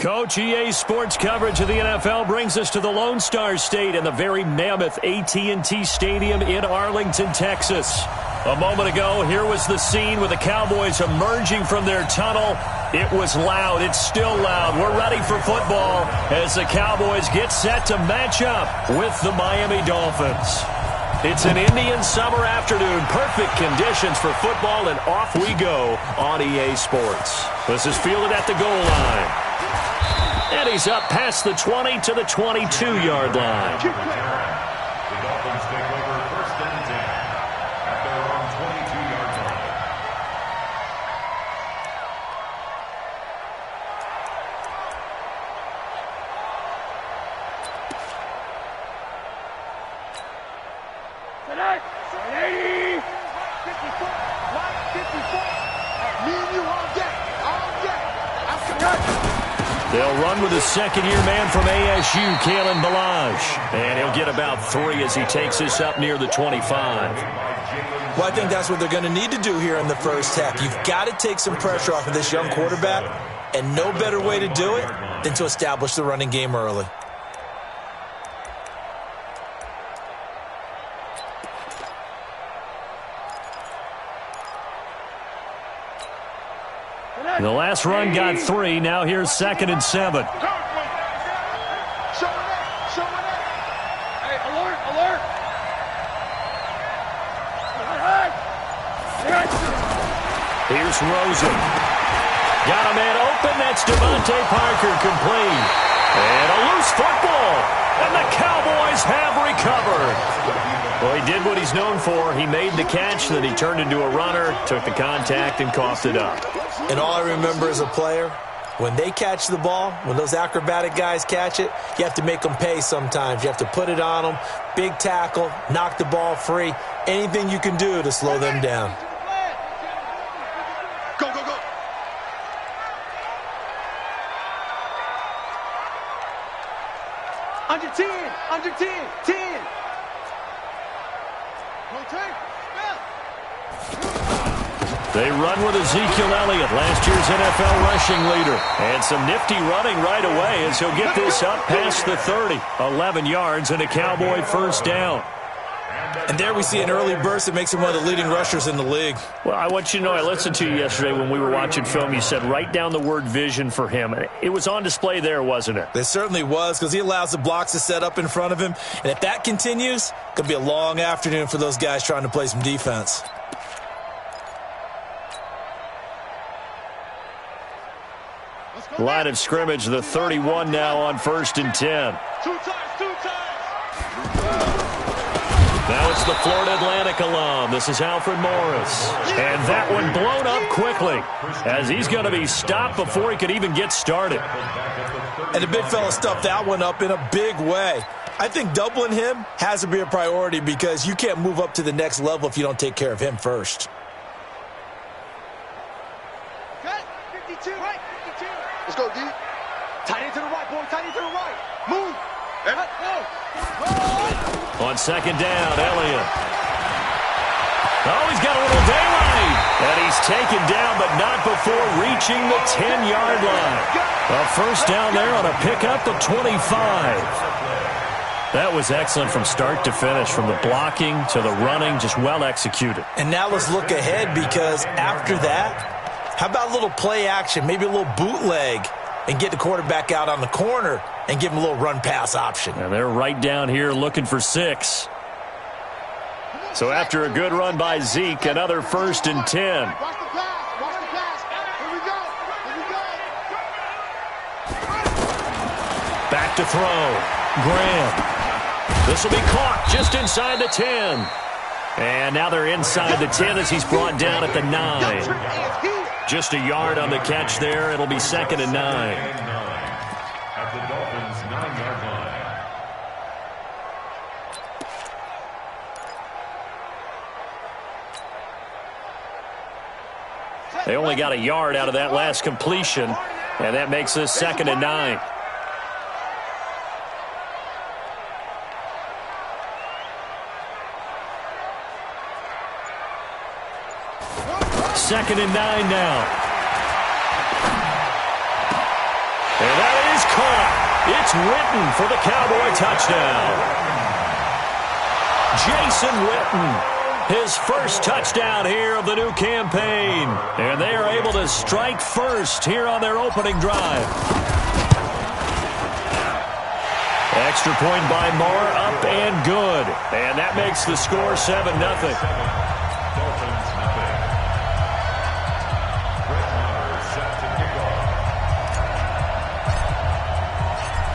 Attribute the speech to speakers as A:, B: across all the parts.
A: Coach, EA Sports coverage of the NFL brings us to the Lone Star State and the very mammoth AT&T Stadium in Arlington, Texas. A moment ago, here was the scene with the Cowboys emerging from their tunnel. It was loud. It's still loud. We're ready for football as the Cowboys get set to match up with the Miami Dolphins. It's an Indian summer afternoon. Perfect conditions for football, and off we go on EA Sports. This is fielded at the goal line. And he's up past the 20 to the 22-yard line.
B: The Dolphins take over first and 10 at their own 22-yard line.
C: Tonight, 80, 54, 54. Me and you all day.
A: They'll run with a second-year man from ASU, Kalen Ballage. And he'll get about 3 as he takes this up near the 25.
D: Well, I think that's what they're going to need to do here in the first half. You've got to take some pressure off of this young quarterback, and no better way to do it than to establish the running game early.
A: The last run got 3. Now here's 2nd and 7.
C: Hey, alert, alert.
A: Here's Rosen. Got a man open. That's Devontae Parker, complete. And a loose football. And the Cowboys have recovered. Well, he did what he's known for. He made the catch, then he turned into a runner, took the contact, and coughed it up.
D: And all I remember as a player, when they catch the ball, when those acrobatic guys catch it, you have to make them pay sometimes. You have to put it on them, big tackle, knock the ball free, anything you can do to slow them down.
C: Go, go, go. Under 10, under 10, 10.
A: They run with Ezekiel Elliott, last year's NFL rushing leader. And some nifty running right away as he'll get this up past the 30. 11 yards and a Cowboy first down.
D: And there we see an early burst that makes him one of the leading rushers in the league.
A: Well, I want you to know, I listened to you yesterday when we were watching film. You said write down the word vision for him. It was on display there, wasn't it?
D: It certainly was, because he allows the blocks to set up in front of him. And if that continues, it could be a long afternoon for those guys trying to play some defense.
A: Line of scrimmage, the 31 now on 1st and 10.
C: Two times.
A: Now it's the Florida Atlantic alum. This is Alfred Morris. And that one blown up quickly as he's going to be stopped before he could even get started.
D: And the big fella stuffed that one up in a big way. I think doubling him has to be a priority because you can't move up to the next level if you don't take care of him first.
C: Okay, 52, right, 52. Let's go, D. Tight end to the right, boy, tight end to the right. Move.
A: On 2nd down, Elliott. Oh, he's got a little daylight. And he's taken down, but not before reaching the 10-yard line. A first down there on a pickup of 25. That was excellent from start to finish, from the blocking to the running, just well executed.
D: And now let's look ahead, because after that, how about a little play action, maybe a little bootleg, and get the quarterback out on the corner and give him a little run-pass option.
A: And they're right down here looking for 6. So after a good run by Zeke, another 1st and 10.
C: Watch the pass. Watch the pass. Here we go. Here we go.
A: Back to throw. Graham. This will be caught just inside the 10. And now they're inside the 10 as he's brought down at the 9. Just a yard on the catch there. It'll be 2nd and 9.
B: At the Dolphins' 9-yard line.
A: They only got a yard out of that last completion, and that makes this 2nd and 9. Second and 9 now. And that is caught. It's Witten for the Cowboy touchdown. Jason Witten, his first touchdown here of the new campaign. And they are able to strike first here on their opening drive. Extra point by Moore, up and good. And that makes the score 7-0.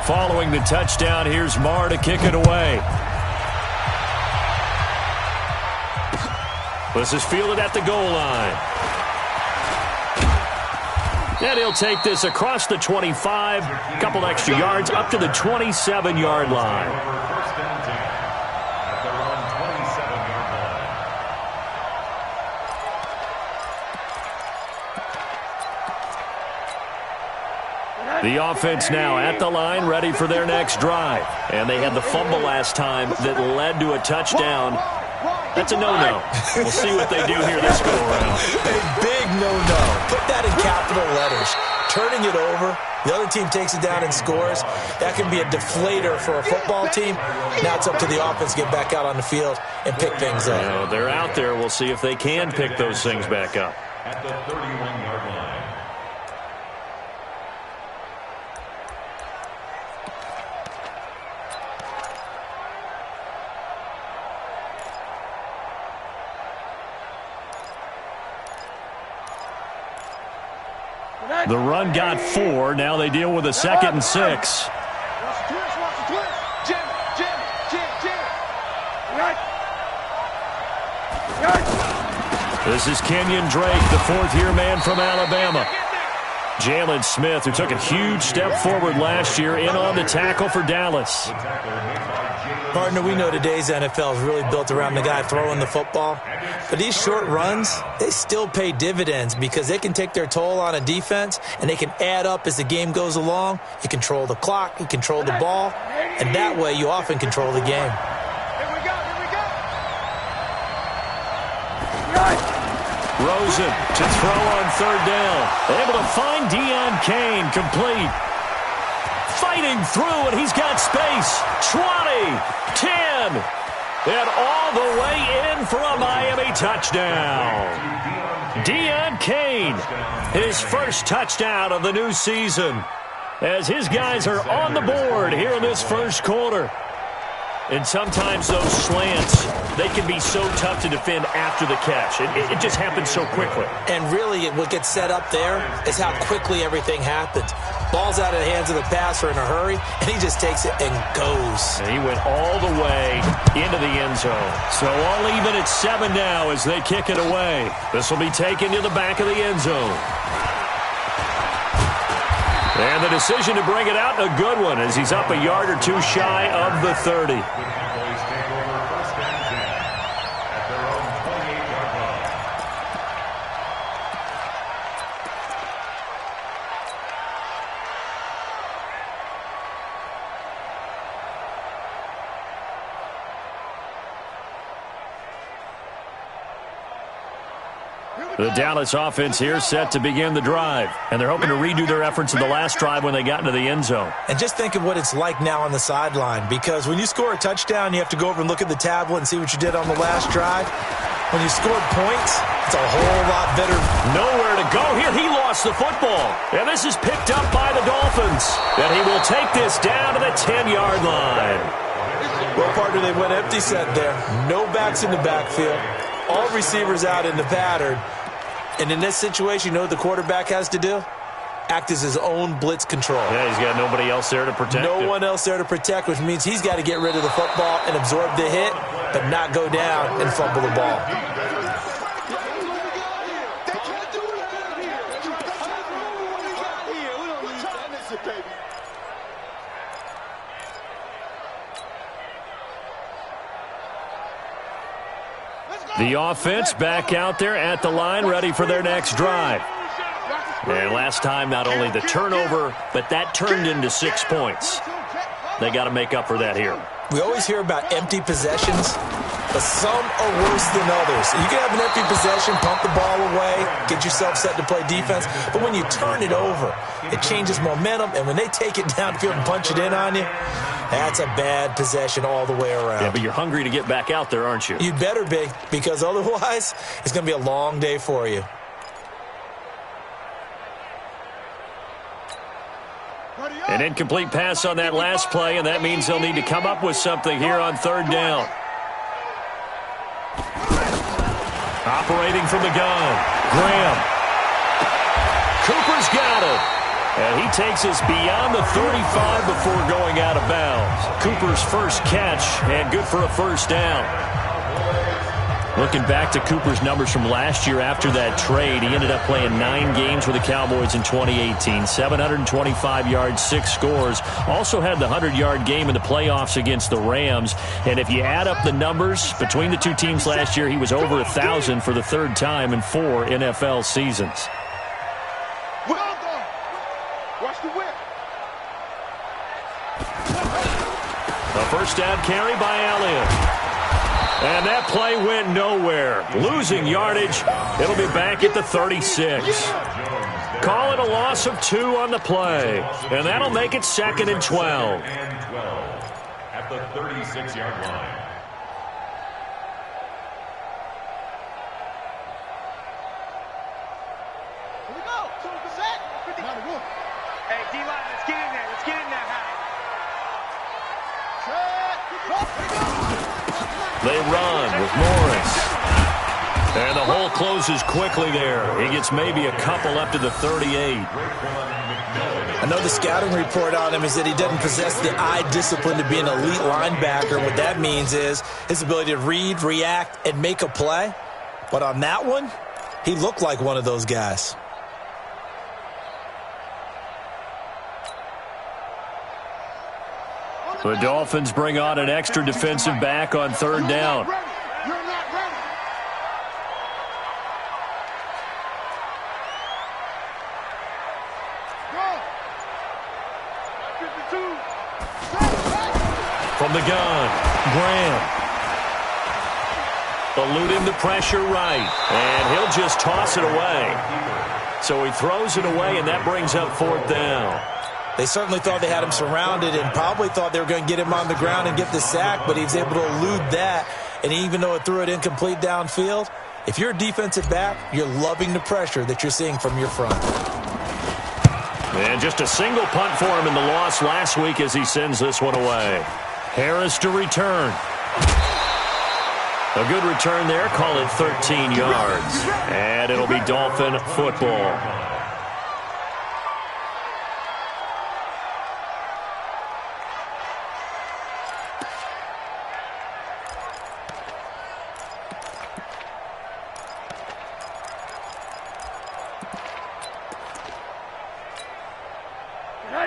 A: Following the touchdown, here's Marr to kick it away. This is fielded at the goal line. And he'll take this across the 25, a couple extra yards, up to the 27-yard line.
B: First and 10 at their own 27-yard line.
A: The offense now at the line, ready for their next drive. And they had the fumble last time that led to a touchdown. That's a no-no. We'll see what they do here this go-around.
D: A big no-no. Put that in capital letters. Turning it over, the other team takes it down and scores. That can be a deflator for a football team. Now it's up to the offense to get back out on the field and pick things up.
A: You know, they're out there. We'll see if they can pick those things back up.
B: At the 31-yard line.
A: The run got 4. Now they deal with a 2nd and 6. This is Kenyon Drake, the fourth-year man from Alabama. Jalen Smith, who took a huge step forward last year, in on the tackle for Dallas.
D: Partner, we know today's NFL is really built around the guy throwing the football. But these short runs, they still pay dividends because they can take their toll on a defense and they can add up as the game goes along. You control the clock, you control the ball, and that way you often control the game.
A: Rosen to throw on third down. Able to find Deon Cain, complete. Fighting through, and he's got space. 20, 10, and all the way in for a Miami touchdown. Deon Cain, his first touchdown of the new season, as his guys are on the board here in this first quarter. And sometimes those slants, they can be so tough to defend after the catch. It just happens so quickly.
D: And really, what gets set up there is how quickly everything happens. Ball's out of the hands of the passer in a hurry, and he just takes it and goes.
A: And he went all the way into the end zone. So all even at 7 now as they kick it away. This will be taken to the back of the end zone. And the decision to bring it out, a good one, as he's up a yard or two shy of the 30.
B: The Cowboys take over first and 10 at their own 28-yard line.
A: The Dallas offense here set to begin the drive. And they're hoping to redo their efforts in the last drive when they got into the end zone.
D: And just think of what it's like now on the sideline, because when you score a touchdown, you have to go over and look at the tablet and see what you did on the last drive. When you scored points, it's a whole lot better.
A: Nowhere to go here. He lost the football. And this is picked up by the Dolphins. And he will take this down to the 10-yard line.
D: Well, partner, they went empty set there. No backs in the backfield. All receivers out in the pattern. And in this situation, you know what the quarterback has to do? Act as his own blitz control.
A: Yeah, he's got nobody else there to protect
D: No one else there to protect, which means he's got to get rid of the football and absorb the hit, but not go down and fumble the ball.
A: The offense back out there at the line, ready for their next drive. And last time, not only the turnover, but that turned into 6 points. They got to make up for that here.
D: We always hear about empty possessions, but some are worse than others. You can have an empty possession, pump the ball away, get yourself set to play defense, but when you turn it over, it changes momentum, and when they take it downfield and punch it in on you, that's a bad possession all the way around.
A: Yeah, but you're hungry to get back out there, aren't you?
D: You better be, because otherwise, it's going to be a long day for you.
A: An incomplete pass on that last play, and that means they'll need to come up with something here on third down. Operating from the gun, Graham. Cooper's got it. And he takes us beyond the 35 before going out of bounds. Cooper's first catch, and good for a first down. Looking back to Cooper's numbers from last year after that trade, he ended up playing 9 games with the Cowboys in 2018. 725 yards, 6 scores. Also had the 100-yard game in the playoffs against the Rams. And if you add up the numbers between the two teams last year, he was over 1,000 for the third time in 4 NFL seasons.
C: Watch the whip.
A: A first down carry by Elliott. And that play went nowhere. Losing yardage. It'll be back at the 36. Call it a loss of 2 on the play. And that'll make it 2nd and 12.
B: At the 36-yard line.
C: Here we go. 2%. 50. Hey, D-line, let's get in there. Let's get in there,
A: They run with Morris. And the hole closes quickly there. He gets maybe a couple up to the 38.
D: I know the scouting report on him is that he doesn't possess the eye discipline to be an elite linebacker. What that means is his ability to read, react, and make a play. But on that one, he looked like one of those guys.
A: The Dolphins bring on an extra defensive back on third down.
C: You're not ready. Go. 52.
A: From the gun, Graham. Eluding the pressure right. And he'll just toss it away. So he throws it away, and that brings up fourth down.
D: They certainly thought they had him surrounded and probably thought they were going to get him on the ground and get the sack, but he was able to elude that. And even though it threw it incomplete downfield, if you're a defensive back, you're loving the pressure that you're seeing from your front.
A: And just a single punt for him in the loss last week as he sends this one away. Harris to return. A good return there. Call it 13 yards. And it'll be Dolphin football.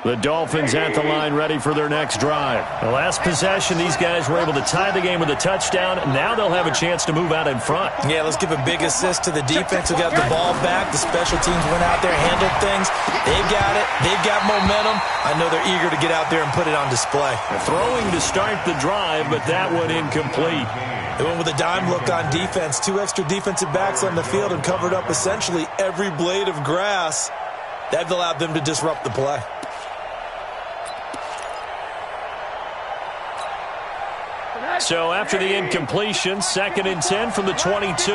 A: The Dolphins at the line ready for their next drive. The last possession, these guys were able to tie the game with a touchdown. Now they'll have a chance to move out in front.
D: Yeah, let's give a big assist to the defense who got the ball back. The special teams went out there, handled things. They've got it. They've got momentum. I know they're eager to get out there and put it on display.
A: Throwing to start the drive, but that one incomplete.
D: They went with a dime look on defense. 2 extra defensive backs on the field and covered up essentially every blade of grass. That allowed them to disrupt the play.
A: So after the incompletion, 2nd and 10 from the 22.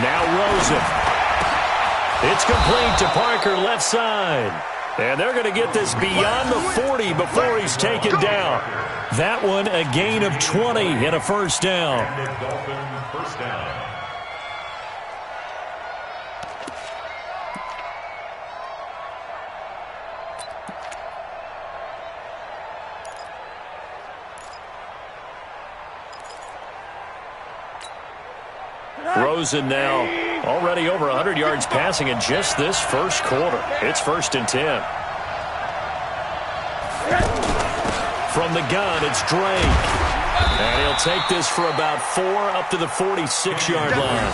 A: Now Rosen. It's complete to Parker, left side. And they're going to get this beyond the 40 before he's taken down. That one a gain of 20 and a first down.
B: First down.
A: Rosen now already over 100 yards passing in just this first quarter. It's 1st and 10. From the gun, it's Drake. And he'll take this for about 4 up to the 46-yard line.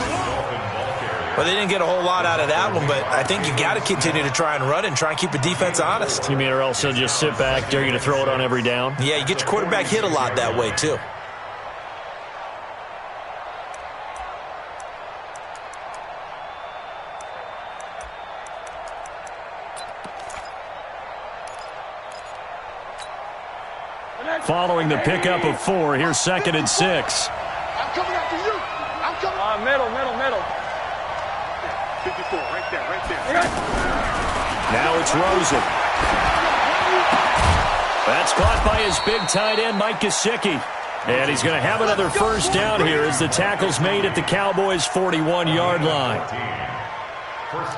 D: Well, they didn't get a whole lot out of that one, but I think you got to continue to try and run and try and keep the defense honest.
A: You mean or else they'll just sit back, dare you to throw it on every down?
D: Yeah, you get your quarterback hit a lot that way, too.
A: Following the pickup of 4, here's 2nd and 6.
C: I'm coming after you. I'm coming. Middle. 54, right there.
A: Now it's Rosen. That's caught by his big tight end, Mike Gesicki. And he's going to have another first down here as the tackle's made at the Cowboys' 41-yard line.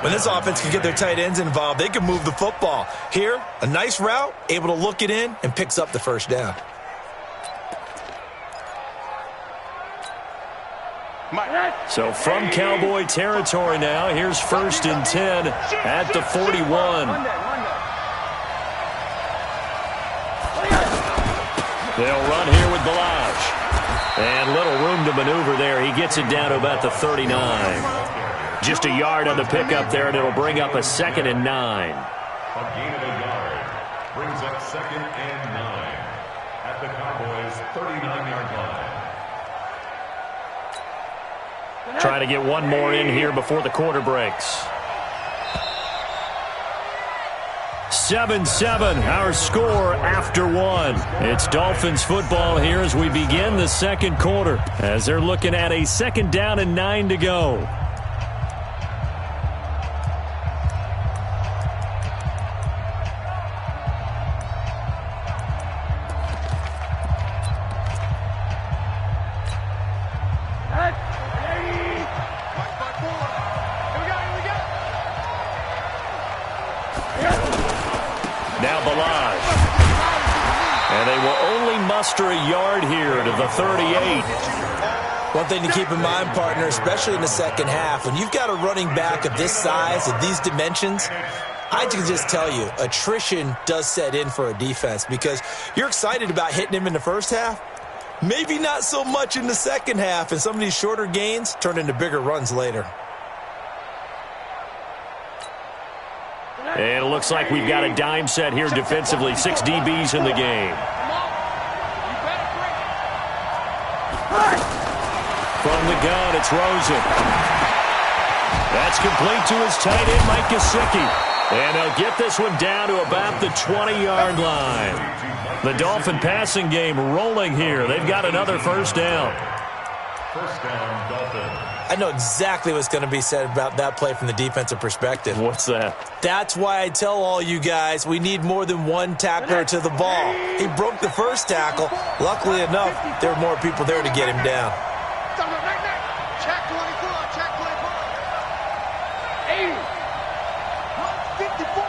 D: When this offense can get their tight ends involved, they can move the football. Here, a nice route, able to look it in, and picks up the first down.
A: So from Cowboy territory now, here's 1st and 10 at the 41. They'll run here with Balazs. And little room to maneuver there. He gets it down to about the 39. Just a yard on the pickup there, and it'll bring up a 2nd and 9.
B: A gain of a yard brings up 2nd and 9 at the Cowboys' 39-yard line.
A: Trying to get one more in here before the quarter breaks. 7-7, our score after 1. It's Dolphins football here as we begin the second quarter, as they're looking at a 2nd down and 9 to go. A yard here to the 38.
D: One thing to keep in mind, partner, especially in the second half, when you've got a running back of this size, of these dimensions, I can just tell you, attrition does set in for a defense because you're excited about hitting him in the first half. Maybe not so much in the second half, and some of these shorter gains turn into bigger runs later.
A: And it looks like we've got a dime set here defensively. 6 DBs in the game. From the gun, it's Rosen. That's complete to his tight end, Mike Gesicki. And they'll get this one down to about the 20-yard line. The Dolphin passing game rolling here. They've got another first down.
B: First down, Dolphins.
D: I know exactly what's going to be said about that play from the defensive perspective.
A: What's that?
D: That's why I tell all you guys we need more than one tackler to the ball. He broke the first tackle. Luckily enough, there were more people there to get him down.
C: Check 24, check 24. 80. Mike 54.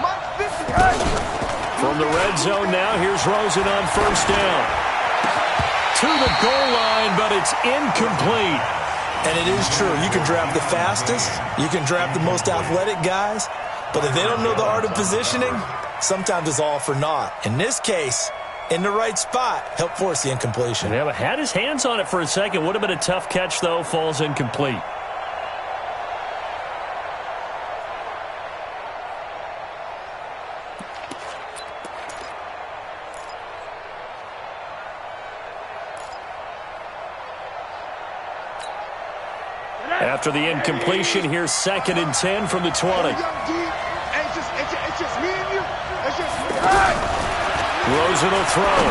C: Mike 50.
A: From the red zone now, here's Rosen on first down. To the goal line, but it's incomplete.
D: And it is true. You can draft the fastest. You can draft the most athletic guys. But if they don't know the art of positioning, sometimes it's all for naught. In this case, in the right spot, helped force the incompletion.
A: Yeah, but had his hands on it for a second. Would have been a tough catch, though. Falls incomplete. After the incompletion, here's 2nd and 10 from the 20.
C: It's just me and you. It's just me.
A: Rosen will throw.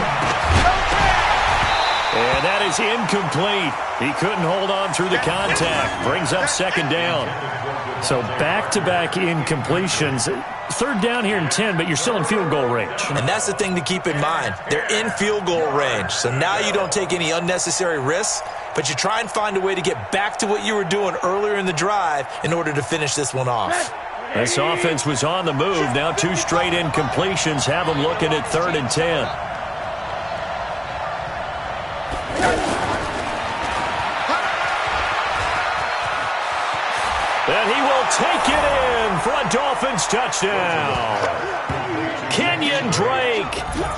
A: And that is incomplete. He couldn't hold on through the contact. Brings up 2nd down. So back-to-back incompletions. 3rd down here and 10, but you're still in field goal range.
D: And that's the thing to keep in mind. They're in field goal range. So now you don't take any unnecessary risks, but you try and find a way to get back to what you were doing earlier in the drive in order to finish this one off.
A: This offense was on the move. Now 2 straight incompletions have them looking at 3rd and 10. And he will take it in for a Dolphins touchdown. Kenyon Drake,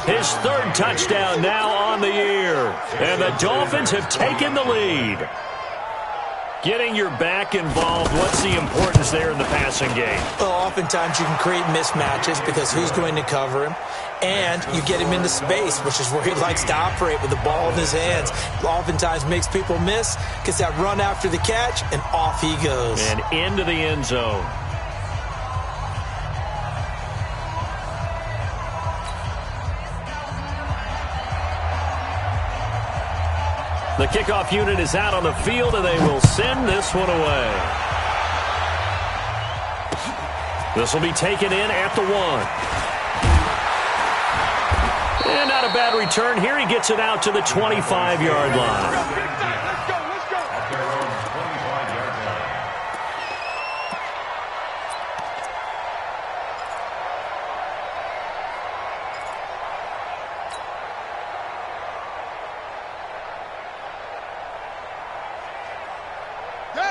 A: his 3rd touchdown now on the year. And the Dolphins have taken the lead. Getting your back involved, what's the importance there in the passing game?
D: Well, oftentimes you can create mismatches because who's going to cover him? And you get him into space, which is where he likes to operate with the ball in his hands. Oftentimes makes people miss, gets that run after the catch, and off he goes.
A: And into the end zone. The kickoff unit is out on the field, and they will send this one away. This will be taken in at the 1. And not a bad return here. He gets it out to the 25-yard line.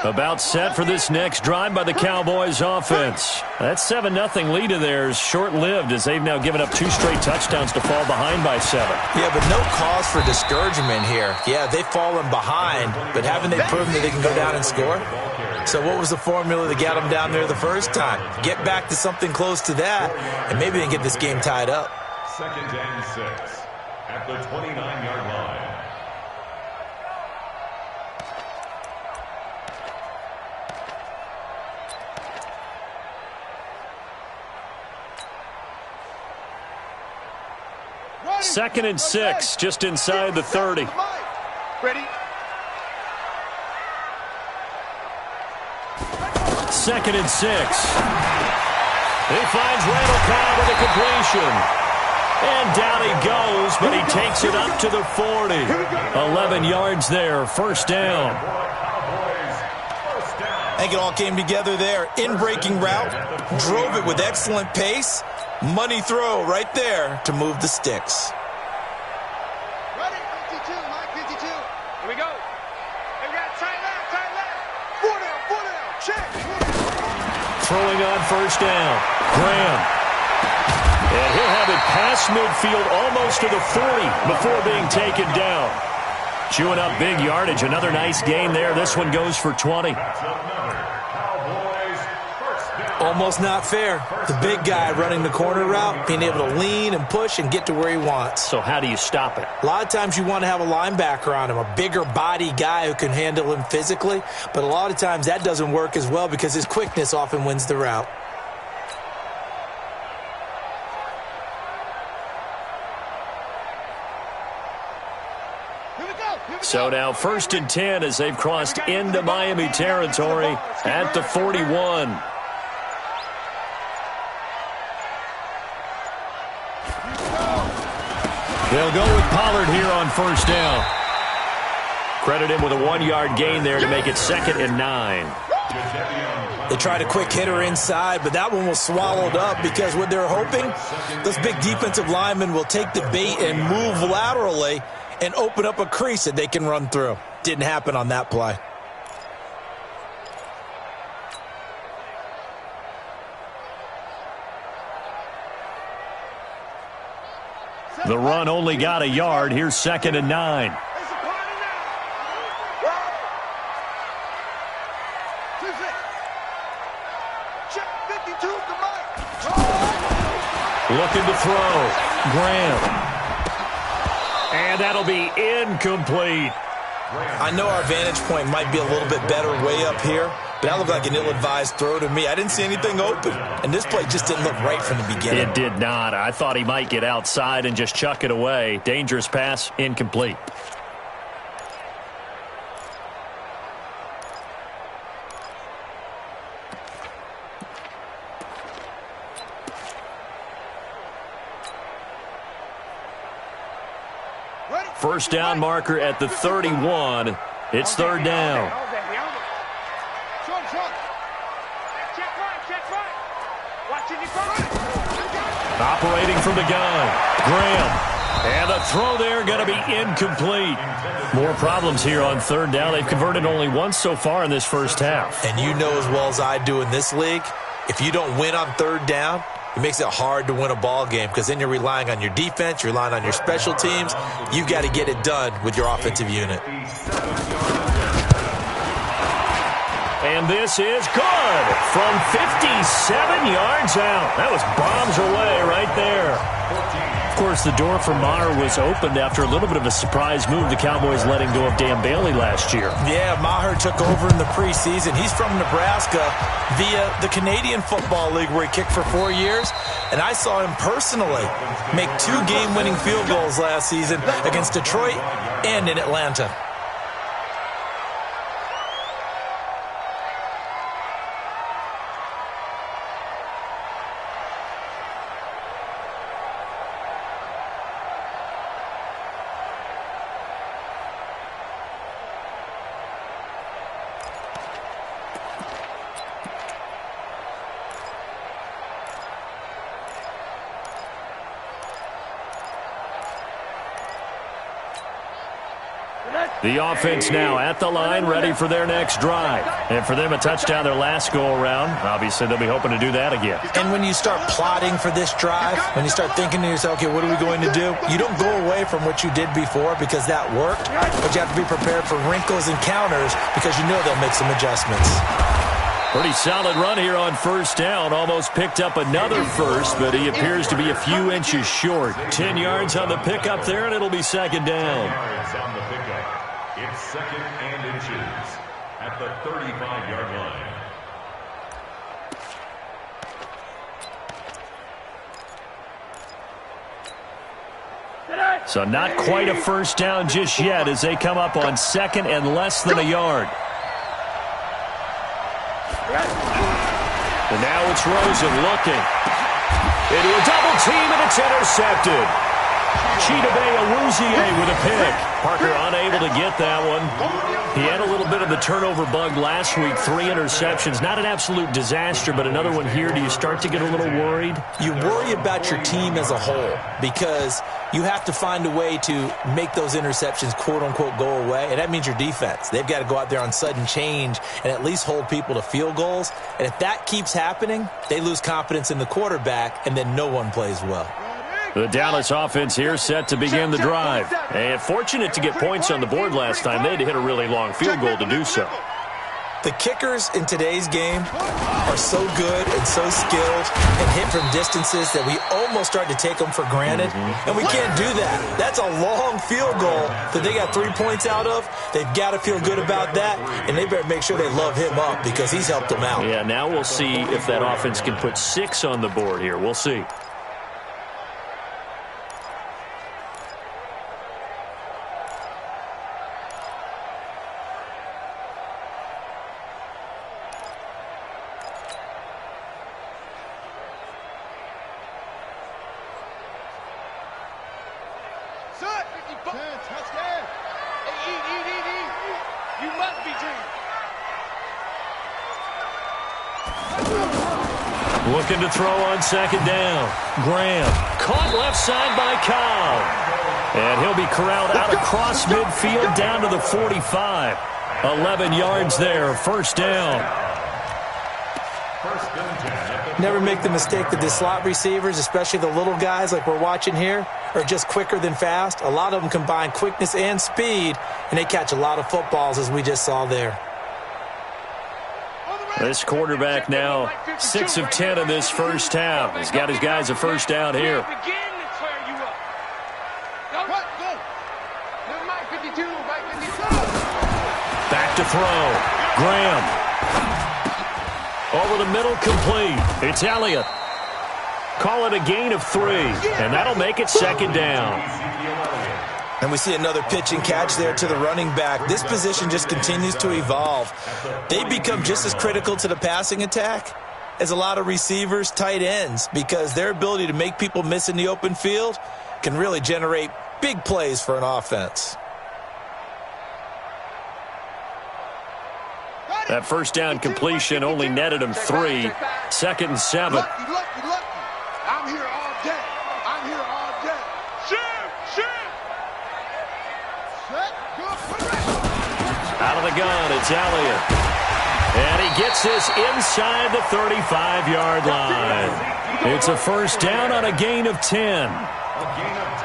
A: About set for this next drive by the Cowboys offense. That 7-0 lead of theirs short-lived as they've now given up 2 straight touchdowns to fall behind by 7.
D: Yeah, but no cause for discouragement here. Yeah, they've fallen behind, but haven't they proven that they can go down and score? So what was the formula that got them down there the first time? Get back to something close to that, and maybe they can get this game tied up.
B: 2nd and 6 at the 29-yard line.
A: Second and 6, just inside the 30.
C: Ready?
A: 2nd and 6. He finds Randall Cobb with a completion. And down he goes, but he takes it up to the 40. 11 yards there, first down.
D: I think it all came together there. In-breaking route, drove it with excellent pace. Money throw right there to move the sticks.
C: Ready? 52, Mike, 52. Here we go. Here we got tight left. 4 down, check.
A: Throwing on first down, Graham. And he'll have it past midfield almost to the 40 before being taken down. Chewing up big yardage. Another nice gain there. This one goes for 20.
D: Almost not fair. The big guy running the corner route, being able to lean and push and get to where he wants.
A: So how do you stop it?
D: A lot of times you want to have a linebacker on him, a bigger body guy who can handle him physically. But a lot of times that doesn't work as well because his quickness often wins the route.
A: So now 1st and 10 as they've crossed into Miami territory at the 41. They'll go with Pollard here on first down. Credit him with a 1-yard gain there to make it 2nd and 9.
D: They tried a quick hitter inside, but that one was swallowed up because what they're hoping, those big defensive linemen will take the bait and move laterally and open up a crease that they can run through. Didn't happen on that play.
A: The run only got a yard. Here's 2nd and 9. Looking to throw. Graham. And that'll be incomplete.
D: I know our vantage point might be a little bit better way up here, but that looked like an ill-advised throw to me. I didn't see anything open, and this play just didn't look right from the beginning.
A: It did not. I thought he might get outside and just chuck it away. Dangerous pass, incomplete. First down marker at the 31. It's 3rd down. Operating from the gun, Graham. And the throw there going to be incomplete. More problems here on 3rd down. They've converted only once so far in this first half.
D: And you know as well as I do in this league, if you don't win on 3rd down, it makes it hard to win a ball game because then you're relying on your defense, you're relying on your special teams. You've got to get it done with your offensive unit.
A: And this is good from 57 yards out. That was bombs away right there. Of course, the door for Maher was opened after a little bit of a surprise move. The Cowboys letting go of Dan Bailey last year.
D: Yeah, Maher took over in the preseason. He's from Nebraska via the Canadian Football League where he kicked for 4 years. And I saw him personally make 2 game-winning field goals last season against Detroit and in Atlanta.
A: The offense now at the line, ready for their next drive. And for them, a touchdown their last go-around. Obviously, they'll be hoping to do that again.
D: And when you start plotting for this drive, when you start thinking to yourself, okay, what are we going to do? You don't go away from what you did before because that worked, but you have to be prepared for wrinkles and counters because you know they'll make some adjustments.
A: Pretty solid run here on first down. Almost picked up another first, but he appears to be a few inches short. 10 yards on the pickup there, and it'll be second down.
B: It's second and inches at the 35-yard line.
A: So not quite a first down just yet as they come up on second and less than a yard. And now it's Rosen looking into a double team, and it's intercepted. Chidobe Awuzie with a pick. Parker unable to get that one. He had a little bit of the turnover bug last week. 3 interceptions. Not an absolute disaster, but another one here. Do you start to get a little worried?
D: You worry about your team as a whole because you have to find a way to make those interceptions, quote-unquote, go away, and that means your defense. They've got to go out there on sudden change and at least hold people to field goals. And if that keeps happening, they lose confidence in the quarterback, and then no one plays well.
A: The Dallas offense here set to begin the drive. And fortunate to get points on the board last time. They had to hit a really long field goal to do so.
D: The kickers in today's game are so good and so skilled and hit from distances that we almost start to take them for granted. And we can't do that. That's a long field goal that they got 3 points out of. They've got to feel good about that, and they better make sure they love him up because he's helped them out.
A: Yeah, now we'll see if that offense can put 6 on the board here. We'll see. Looking to throw on second down. Graham caught left side by Cobb. And he'll be corralled out across midfield down to the 45. 11 yards there, first down.
D: Never make the mistake that the slot receivers, especially the little guys like we're watching here, are just quicker than fast. A lot of them combine quickness and speed, and they catch a lot of footballs as we just saw there.
A: This quarterback now 6 of 10 in this first half. He's got his guys a first down here. Back to throw. Graham. Over the middle, complete. It's Elliott. Call it a gain of 3, and that'll make it second down.
D: And we see another pitch and catch there to the running back. This position just continues to evolve. They become just as critical to the passing attack as a lot of receivers, tight ends, because their ability to make people miss in the open field can really generate big plays for an offense.
A: That first down completion only netted him 3. Second and 7.
C: Lucky. I'm here all day. Shoot!
A: Out of the gun, it's Elliott. And he gets this inside the 35-yard line. It's a first down on a gain of 10.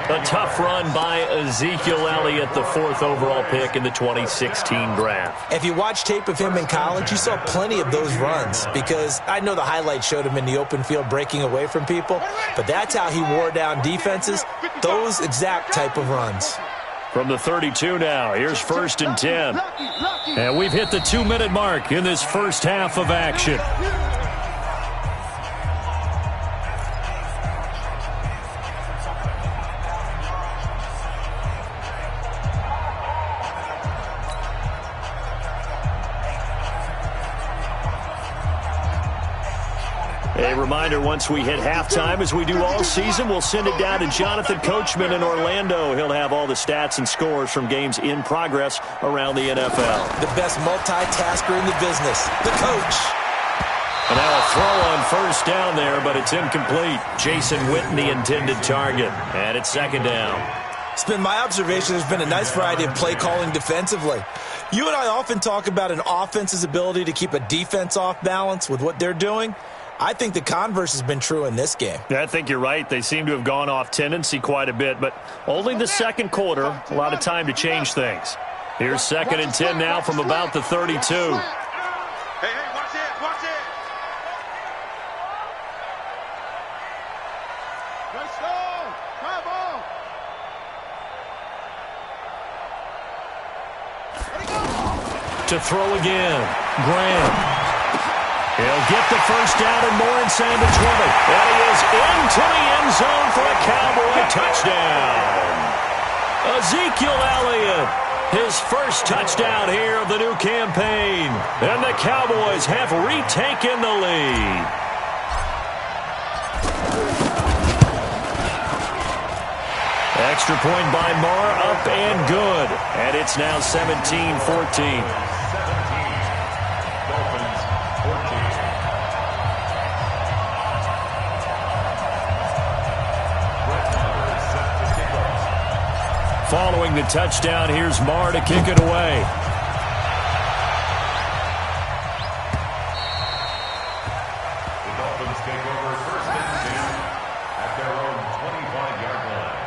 A: A tough run by Ezekiel Elliott, the 4th overall pick in the 2016 draft.
D: If you watch tape of him in college, you saw plenty of those runs because I know the highlights showed him in the open field breaking away from people, but that's how he wore down defenses, those exact type of runs.
A: From the 32 now, here's 1st and 10. And we've hit the 2-minute mark in this first half of action. A reminder, once we hit halftime, as we do all season, we'll send it down to Jonathan Coachman in Orlando. He'll have all the stats and scores from games in progress around the NFL.
D: The best multitasker in the business, the coach.
A: And now a throw on 1st down there, but it's incomplete. Jason Witten, the intended target. And it's 2nd down.
D: It's been my observation there's been a nice variety of play calling defensively. You and I often talk about an offense's ability to keep a defense off balance with what they're doing. I think the converse has been true in this game.
A: Yeah, I think you're right. They seem to have gone off tendency quite a bit, but only the 2nd quarter. A lot of time to change things. Here's 2nd and 10 now from about the 32.
C: Hey, watch it, watch it. Let's go. Come on.
A: To throw again, Graham. He'll get the 1st down and more inside the 20. And he is into the end zone for a Cowboy touchdown. Ezekiel Elliott, his 1st touchdown here of the new campaign. And the Cowboys have retaken the lead. Extra point by Marr, up and good. And it's now 17-14. Following the touchdown, here's Marr to kick it away.
B: The Dolphins take over 1st and 10 at their own 25-yard line.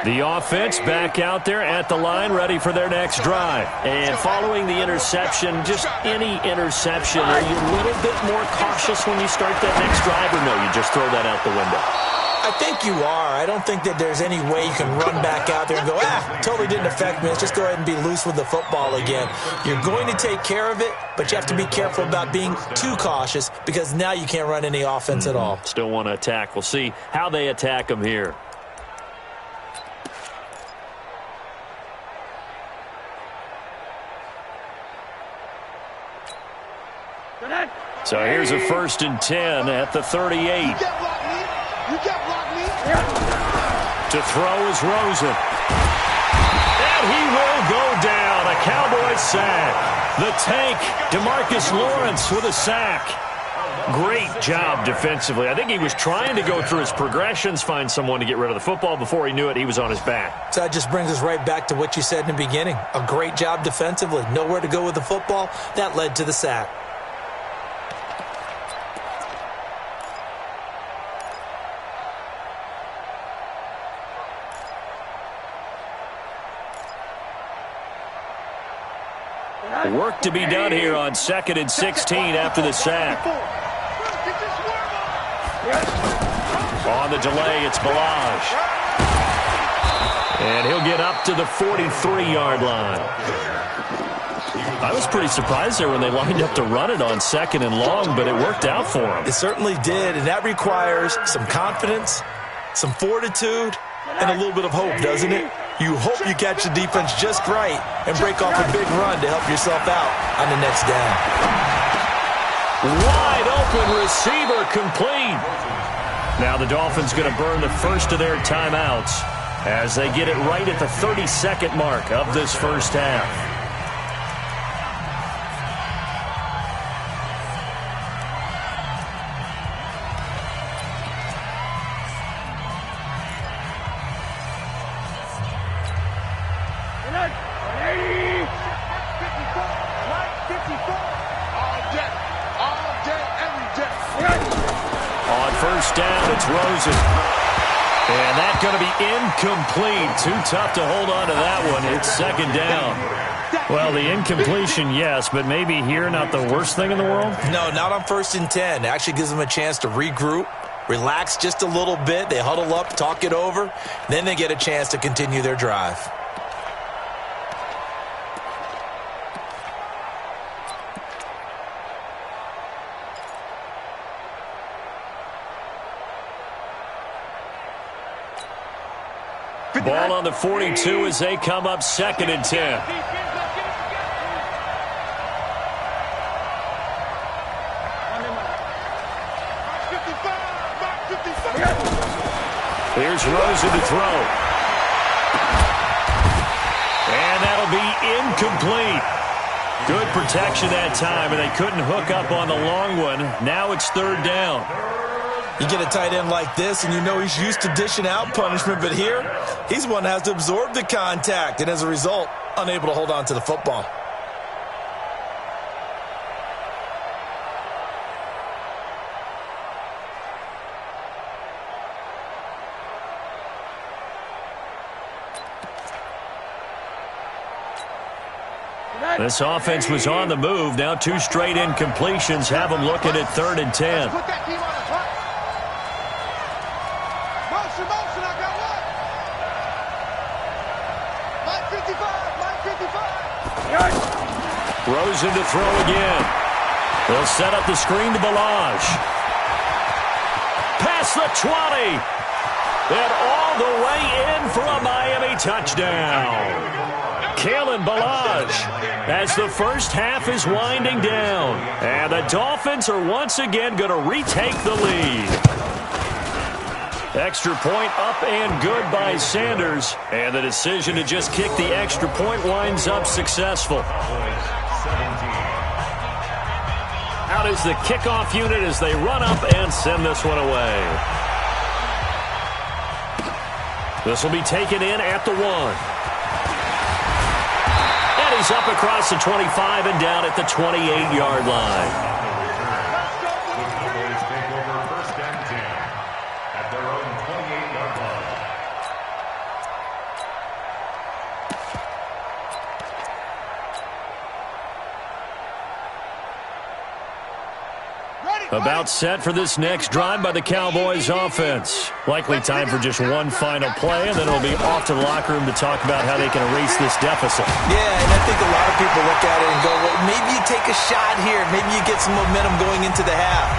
A: The offense back out there at the line, ready for their next drive. And following the interception, just any interception, are you a little bit more cautious when you start that next drive, or no, you just throw that out the window?
D: I think you are. I don't think that there's any way you can run back out there and go, totally didn't affect me. Let's just go ahead and be loose with the football again. You're going to take care of it, but you have to be careful about being too cautious because now you can't run any offense at all.
A: Still want to attack. We'll see how they attack them here. So here's a 1st and 10 at the 38.
C: You can't block me. You can't block me.
A: To throw is Rosen. And he will go down. A Cowboys sack. The tank, DeMarcus Lawrence with a sack. Great job defensively. I think he was trying to go through his progressions, find someone to get rid of the football. Before he knew it, he was on his back.
D: So that just brings us right back to what you said in the beginning. A great job defensively. Nowhere to go with the football. That led to the sack.
A: Work to be done here on 2nd and 16 after the sack. On the delay, it's Ballage. And he'll get up to the 43-yard line. I was pretty surprised there when they lined up to run it on 2nd and long, but it worked out for him.
D: It certainly did, and that requires some confidence, some fortitude, and a little bit of hope, doesn't it? You hope you catch the defense just right and break off a big run to help yourself out on the next down.
A: Wide open receiver complete. Now the Dolphins going to burn the first of their timeouts as they get it right at the 32nd mark of this first half. First down, it's Rosen. And that's going to be incomplete. Too tough to hold on to that one. It's second down.
E: Well, the incompletion, yes, but maybe here not the worst thing in the world?
D: No, not on 1st and 10. It actually gives them a chance to regroup, relax just a little bit. They huddle up, talk it over. Then they get a chance to continue their drive.
A: Ball on the 42 as they come up 2nd and 10. Here's Rosen to throw. And that'll be incomplete. Good protection that time, and they couldn't hook up on the long one. Now it's 3rd down.
D: You get a tight end like this, and you know he's used to dishing out punishment, but here, he's one that has to absorb the contact, and as a result, unable to hold on to the football.
A: This offense was on the move. Now 2 straight incompletions have them looking at 3rd and 10.
C: Put that team on the clock. Motion, I got one. Mike 55.
A: Rosen to throw again. They'll set up the screen to Ballage. Past the 20. And all the way in for a Miami touchdown. Kalen Ballage as the first half is winding down. And the Dolphins are once again going to retake the lead. Extra point up and good by Sanders. And the decision to just kick the extra point winds up successful. Out is the kickoff unit as they run up and send this one away. This will be taken in at the 1. He's up across the 25 and down at the 28-yard line.
B: The Cowboys take over 1st and 10 at their own 28-yard line.
A: About set for this next drive by the Cowboys offense. Likely time for just one final play, and then it'll be off to the locker room to talk about how they can erase this deficit.
D: Yeah, and I think a lot of people look at it and go, well, maybe you take a shot here. Maybe you get some momentum going into the half.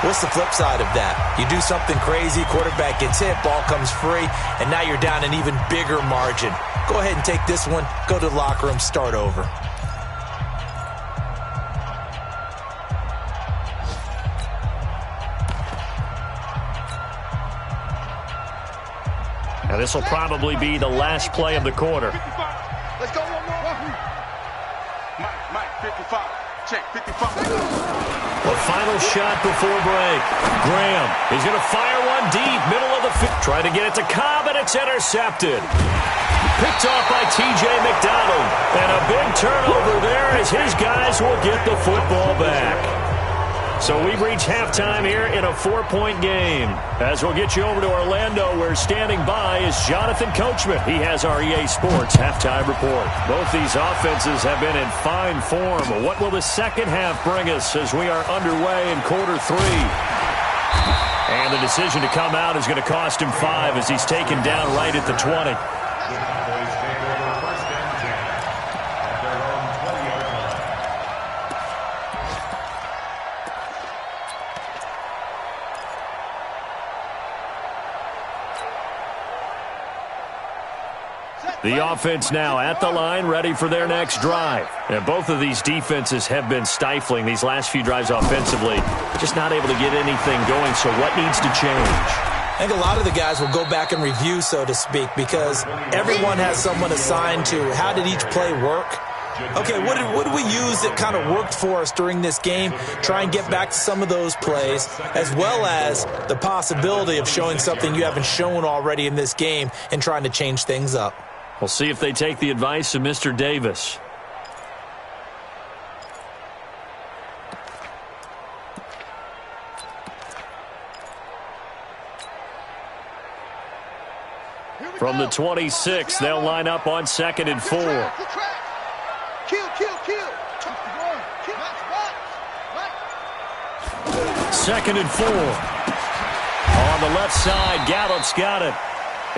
D: What's the flip side of that? You do something crazy, quarterback gets hit, ball comes free, and now you're down an even bigger margin. Go ahead and take this one, go to the locker room, start over.
A: Now this will probably be the last play of the quarter.
C: Let's go one more. Mike 55. Check 55.
A: The final shot before break. Graham, he's going to fire one deep, middle of the field. Trying to get it to Cobb, and it's intercepted. Picked off by T.J. McDonald. And a big turnover there as his guys will get the football back. So we've reached halftime here in a 4-point game. As we'll get you over to Orlando, where standing by is Jonathan Coachman. He has our EA Sports halftime report. Both these offenses have been in fine form. What will the second half bring us as we are underway in quarter 3? And the decision to come out is going to cost him 5 as he's taken down right at the 20.
B: The Cowboys take over 1st and 10 at their own 20-yard line.
A: The offense now at the line, ready for their next drive. And both of these defenses have been stifling these last few drives offensively. Just not able to get anything going, so what needs to change?
D: I think a lot of the guys will go back and review, so to speak, because everyone has someone assigned to how did each play work. Okay, what did we use that kind of worked for us during this game? Try and get back to some of those plays, as well as the possibility of showing something you haven't shown already in this game and trying to change things up.
A: We'll see if they take the advice of Mr. Davis. From the 26, they'll line up on 2nd and 4. Second and 4. On the left side, Gallup's got it.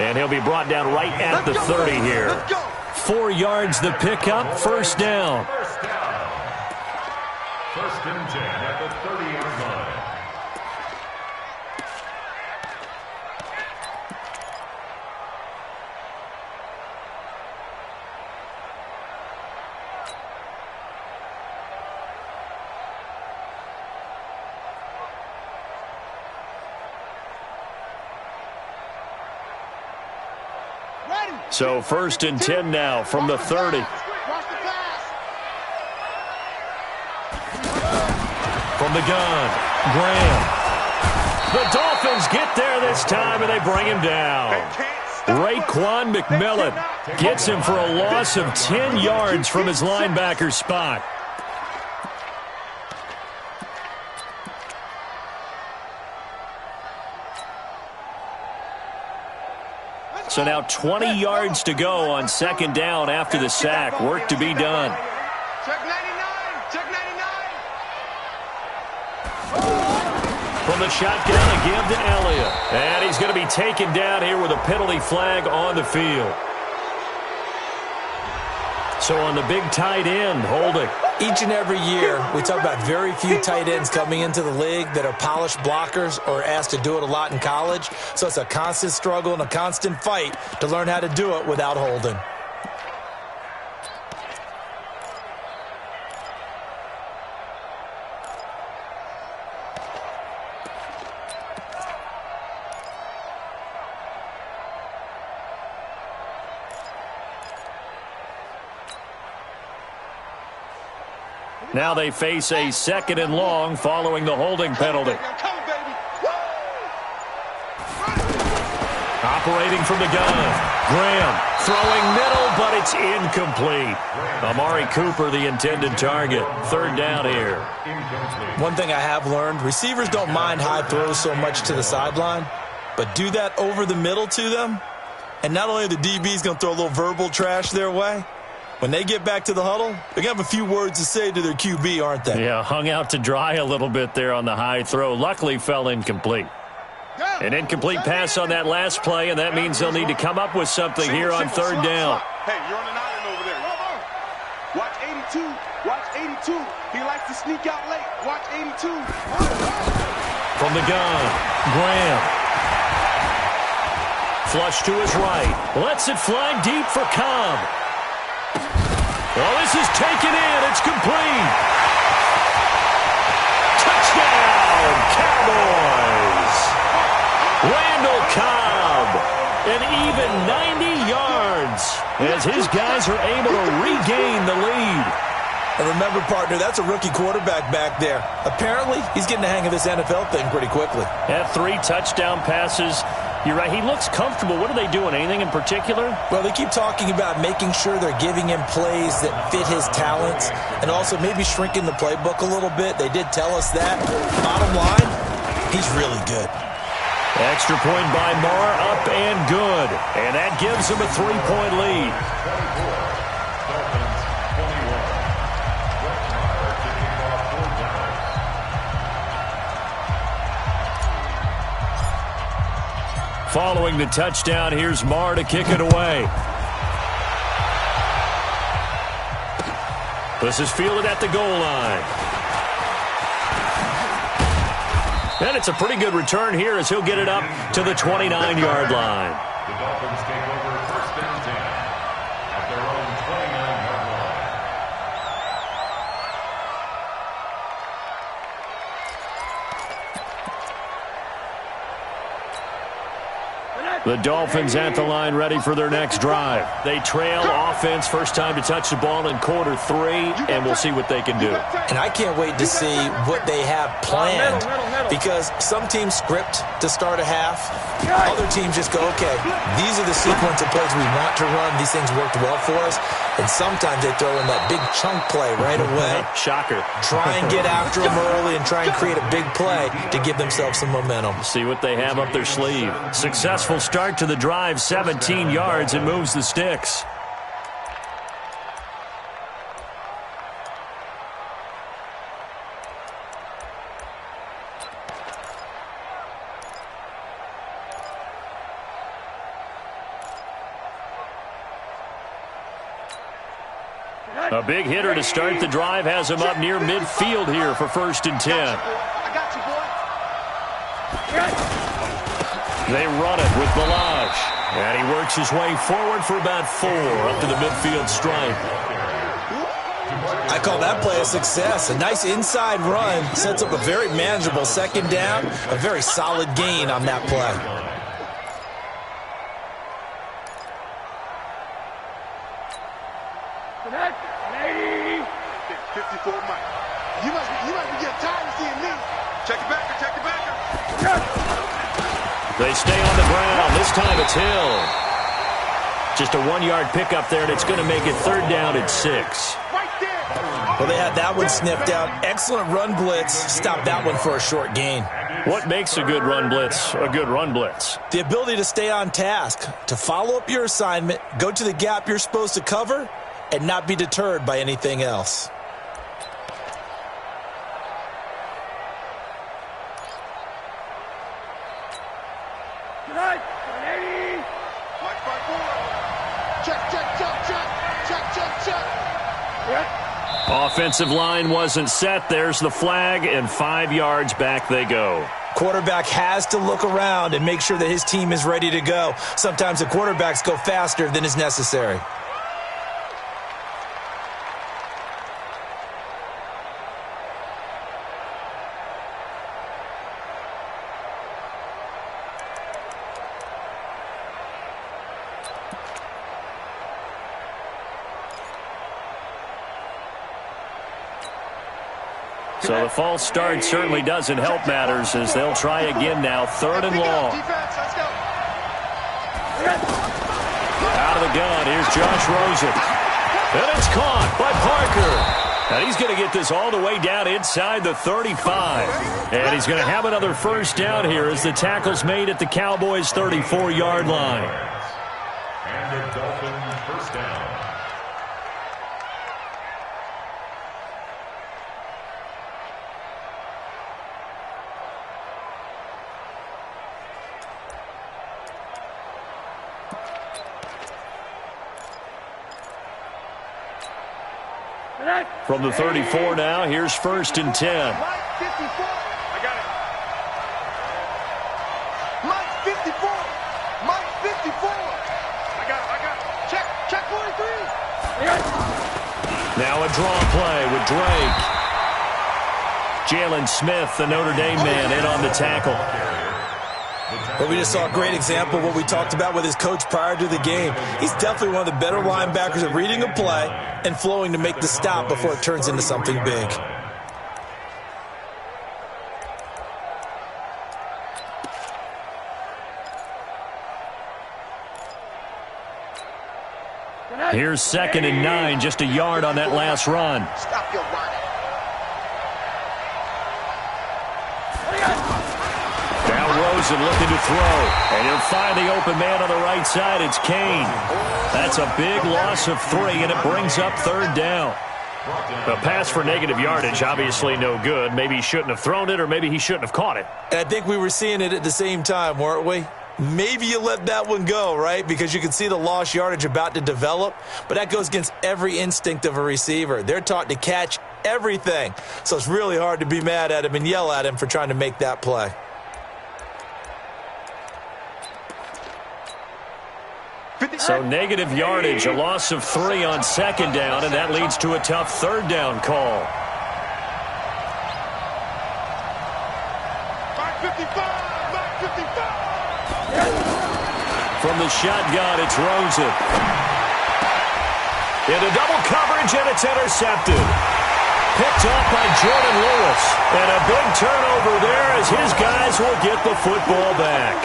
A: And he'll be brought down right at the 30 here. 4 yards the pickup, first down.
B: First and 10 at the 30-yard line.
A: So first and 10 now from the 30. From the gun, Graham. The Dolphins get there this time, and they bring him down. Raekwon McMillan gets him for a loss of 10 yards from his linebacker spot. So now 20 yards to go on second down after the sack. Work to be done.
C: Check 99. Check 99.
A: From the shotgun, a give to Elliott. And he's going to be taken down here with a penalty flag on the field. So on the big tight end, holding.
D: Each and every year, we talk about very few tight ends coming into the league that are polished blockers or asked to do it a lot in college. So it's a constant struggle and a constant fight to learn how to do it without holding.
A: Now they face a second and long following the holding penalty. Operating from the gun. Graham throwing middle, but it's incomplete. Amari Cooper, the intended target. Third down here.
D: One thing I have learned, receivers don't mind high throws so much to the sideline, but do that over the middle to them, and not only are the DBs going to throw a little verbal trash their way, when they get back to the huddle, they're going to have a few words to say to their QB, aren't they?
A: Yeah, hung out to dry a little bit there on the high throw. Luckily fell incomplete. An incomplete pass on that last play, and that means they'll need to come up with something here on third down.
F: Hey, you're on an island over there. Watch 82. Watch 82. He likes to sneak out late. Watch 82.
A: From the gun, Graham. Flush to his right. Lets it fly deep for Cobb. Well, this is taken in. It's complete. Touchdown, Cowboys. Randall Cobb, an even 90 yards as his guys are able to regain the lead.
D: And remember, partner, that's a rookie quarterback back there. Apparently, he's getting the hang of this NFL thing pretty quickly.
A: Had 3 touchdown passes. You're right, he looks comfortable. What are they doing? Anything in particular?
D: Well, they keep talking about making sure they're giving him plays that fit his talents and also maybe shrinking the playbook a little bit. They did tell us that. Bottom line, he's really good.
A: Extra point by Marr, up and good. And that gives him a 3-point lead. Following the touchdown, here's Marr to kick it away. This is fielded at the goal line. And it's a pretty good return here as he'll get it up to the 29-yard line.
B: The Dolphins take over first and 10 at their own 29-yard line.
A: The Dolphins at the line ready for their next drive. They trail offense, first time to touch the ball in quarter 3, and we'll see what they can do.
D: And I can't wait to see what they have planned because some teams script to start a half. Other teams just go, okay, these are the sequence of plays we want to run. These things worked well for us. And sometimes they throw in that big chunk play right away.
A: Shocker.
D: Try and get after them early and try and create a big play to give themselves some momentum.
A: See what they have up their sleeve. Successful start to the drive, 17 yards, and moves the sticks. A big hitter to start the drive has him up near midfield here for 1st and 10.
C: I got you, boy.
A: They run it with Ballage. And he works his way forward for about 4 up to the midfield stripe.
D: I call that play a success. A nice inside run sets up a very manageable 2nd down. A very solid gain on that play.
F: 54 Mike. You must be getting tired of seeing me. Check it back.
A: They stay on the ground. This time it's Hill. Just a 1-yard pickup there, and it's going to make it 3rd down and 6.
F: Right there.
D: Well, they had that one sniffed out. Excellent run blitz. Stopped that one for a short gain.
A: What makes a good run blitz a good run blitz?
D: The ability to stay on task, to follow up your assignment, go to the gap you're supposed to cover, and not be deterred by anything else.
A: Offensive line wasn't set. There's the flag, and 5 yards back they go.
D: Quarterback has to look around and make sure that his team is ready to go. Sometimes the quarterbacks go faster than is necessary.
A: So the false start certainly doesn't help matters as they'll try again now. 3rd and long. Out of the gun, here's Josh Rosen. And it's caught by Parker. And he's going to get this all the way down inside the 35. And he's going to have another 1st down here as the tackle's made at the Cowboys' 34-yard line.
B: And the Dolphins 1st down.
A: From the 34 now, here's 1st and 10.
F: Mike 54. I got it. Mike 54. Mike 54. I got it. Check 43.
A: Now a draw play with Drake. Jalen Smith, the Notre Dame man, in on the tackle.
D: But we just saw a great example of what we talked about with his coach prior to the game. He's definitely one of the better linebackers at reading a play and flowing to make the stop before it turns into something big.
A: Here's 2nd and 9, just a yard on that last run.
F: Stop your whining.
A: Rosen looking to throw, and he'll find the open man on the right side. It's Kane. That's a big loss of 3, and it brings up 3rd down. The pass for negative yardage, obviously no good. Maybe he shouldn't have thrown it, or maybe he shouldn't have caught it.
D: And I think we were seeing it at the same time, weren't we? Maybe you let that one go, right? Because you can see the lost yardage about to develop, but that goes against every instinct of a receiver. They're taught to catch everything, so it's really hard to be mad at him and yell at him for trying to make that play.
A: So negative yardage, a loss of 3 on 2nd down, and that leads to a tough 3rd down call. From the shotgun, it's Rosen. Into double coverage, and it's intercepted. Picked off by Jordan Lewis. And a big turnover there as his guys will get the football back.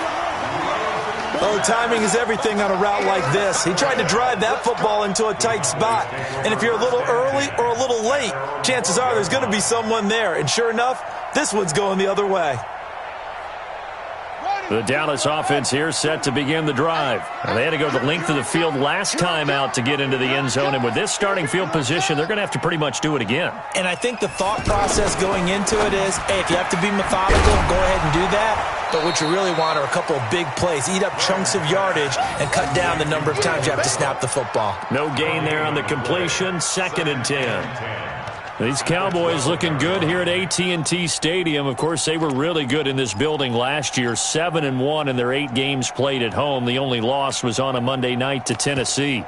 D: Oh, timing is everything on a route like this. He tried to drive that football into a tight spot. And if you're a little early or a little late, chances are there's going to be someone there. And sure enough, this one's going the other way.
F: Run
A: The Dallas offense here set to begin the drive. And they had to go the length of the field last time out to get into the end zone. And with this starting field position, they're going to have to pretty much do it again.
D: And I think the thought process going into it is, hey, if you have to be methodical, go ahead and do that. But what you really want are a couple of big plays. Eat up chunks of yardage and cut down the number of times you have to snap the football.
A: No gain there on the completion. 2nd and 10. These Cowboys looking good here at AT&T Stadium. Of course, they were really good in this building last year. 7-1 in their 8 games played at home. The only loss was on a Monday night to Tennessee.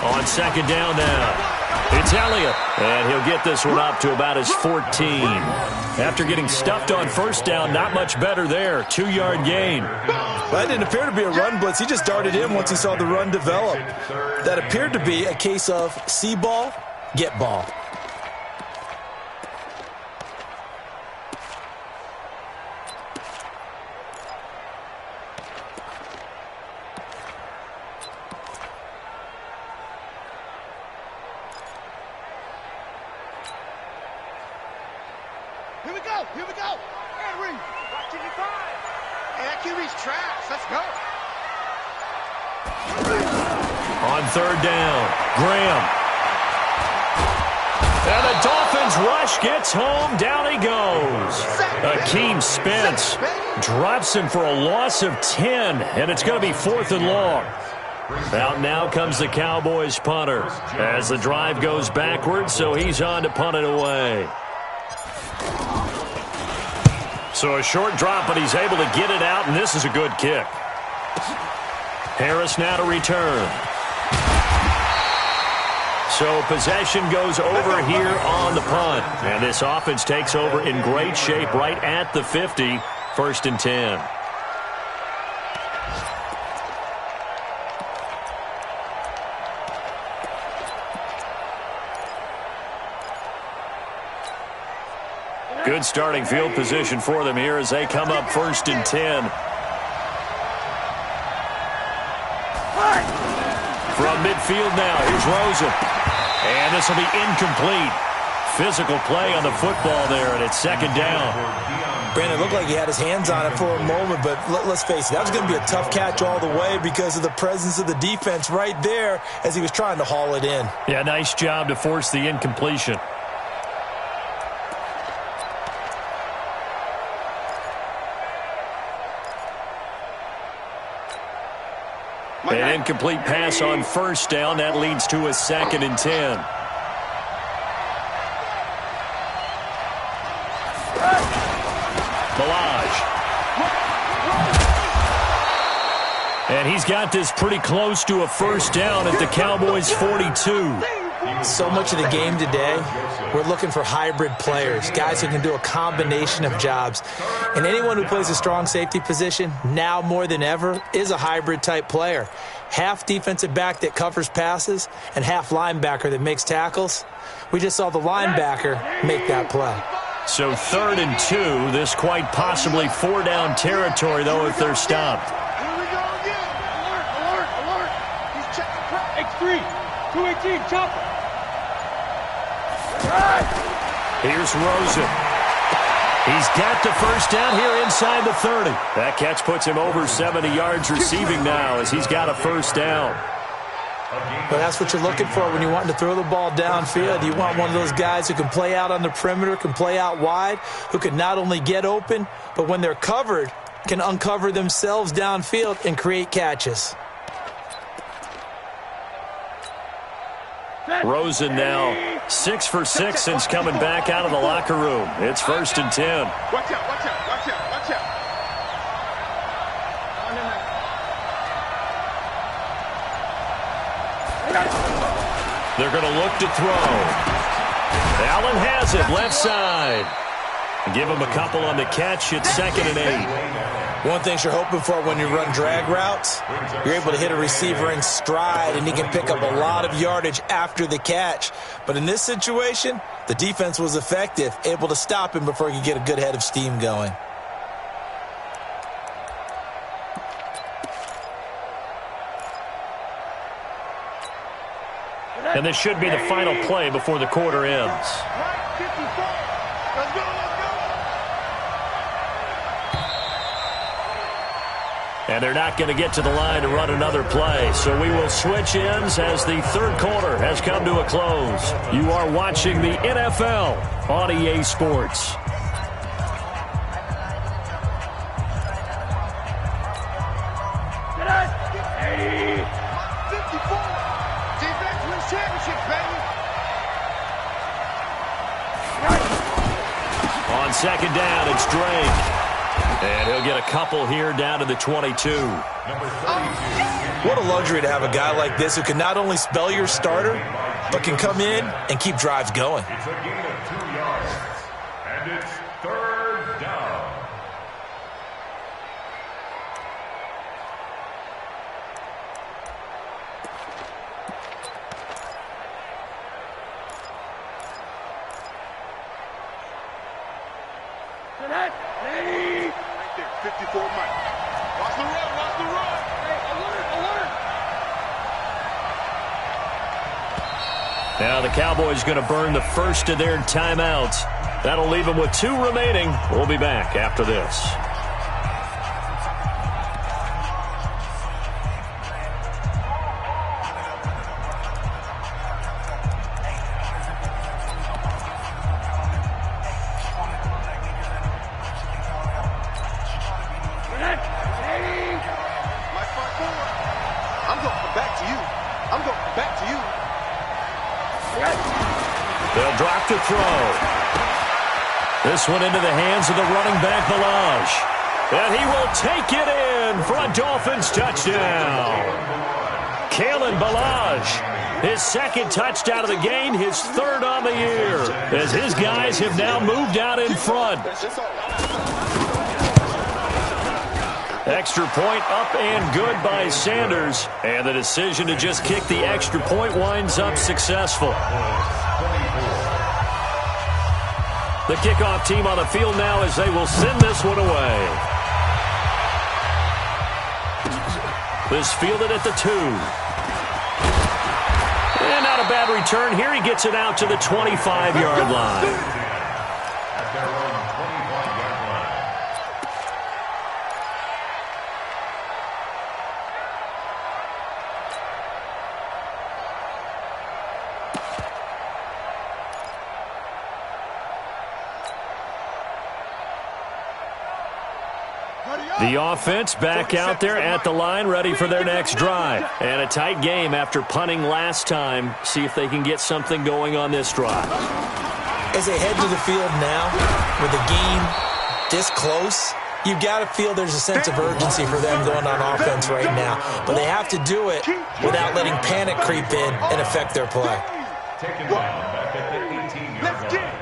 A: On 2nd down now, it's Elliott, and he'll get this one up to about his 14. After getting stuffed on 1st down, not much better there. 2-yard gain.
D: Well, that didn't appear to be a run blitz. He just darted in once he saw the run develop. That appeared to be a case of see ball, get ball.
C: Here we go. Henry. Watching you five. Hey, that QB's trash. Let's go.
A: On 3rd down, Graham. And the Dolphins rush gets home. Down he goes. Akeem Spence drops him for a loss of 10, and it's going to be 4th and long. Out now comes the Cowboys punter as the drive goes backwards, so he's on to punt it away. So a short drop, but he's able to get it out, and this is a good kick. Harris now to return. So possession goes over here on the punt. And this offense takes over in great shape right at the 50. 1st and 10. Good starting field position for them here as they come up 1st and 10. From midfield now, here's Rosen. And this will be incomplete. Physical play on the football there, and it's 2nd down.
D: Brandon, it looked like he had his hands on it for a moment, but let's face it, that was going to be a tough catch all the way because of the presence of the defense right there as he was trying to haul it in.
A: Yeah, nice job to force the incompletion. An incomplete pass on 1st down. That leads to a 2nd and 10. Ballage. And he's got this pretty close to a 1st down at the Cowboys' 42.
D: So much of the game today, we're looking for hybrid players, guys who can do a combination of jobs. And anyone who plays a strong safety position, now more than ever, is a hybrid-type player. Half defensive back that covers passes and half linebacker that makes tackles. We just saw the linebacker make that play.
A: So 3rd and 2, this quite possibly 4-down territory, though, if they're stopped.
C: Here we go again. Alert. He's checking. X3. 218, chopper.
A: Here's Rosen. He's got the 1st down here inside the 30. That catch puts him over 70 yards receiving now as he's got a 1st down.
D: Well, that's what you're looking for when you want to throw the ball downfield. You want one of those guys who can play out on the perimeter, can play out wide, who can not only get open, but when they're covered, can uncover themselves downfield and create catches.
A: Rosen now 6 for 6 since coming back out of the locker room. It's 1st and 10.
C: Watch out.
A: They're going to look to throw. Allen has it left side. Give him a couple on the catch. It's 2nd and 8.
D: One thing you're hoping for when you run drag routes, you're able to hit a receiver in stride, and he can pick up a lot of yardage after the catch. But in this situation, the defense was effective, able to stop him before he could get a good head of steam going.
A: And this should be the final play before the quarter ends. And they're not going to get to the line to run another play. So we will switch ends as the third quarter has come to a close. You are watching the NFL on EA Sports. On second down, it's Drake. And he'll get a couple here down to the 22.
D: What a luxury to have a guy like this who can not only spell your starter, but can come in and keep drives going.
B: It's a gain of 2 yards, and it's third down.
F: Right there, 54 Mike. Watch the run, watch the run. Hey, alert.
A: Now the Cowboys going to burn the first of their timeouts. That'll leave them with 2 remaining. We'll be back after this. They'll drop to throw. This one into the hands of the running back, Ballage. And he will take it in for a Dolphins touchdown. Kalen Ballage, his second touchdown of the game, his third on the year, as his guys have now moved out in front. Extra point up and good by Sanders. And the decision to just kick the extra point winds up successful. The kickoff team on the field now as they will send this one away. This fielded at the 2. And not a bad return here. He gets it out to the 25-yard line. The offense back out there at the line, ready for their next drive. And a tight game after punting last time. See if they can get something going on this drive.
D: As they head to the field now, with the game this close, you've got to feel there's a sense of urgency for them going on offense right now. But they have to do it without letting panic creep in and affect their play.
B: Taken down back at the 18-yard line.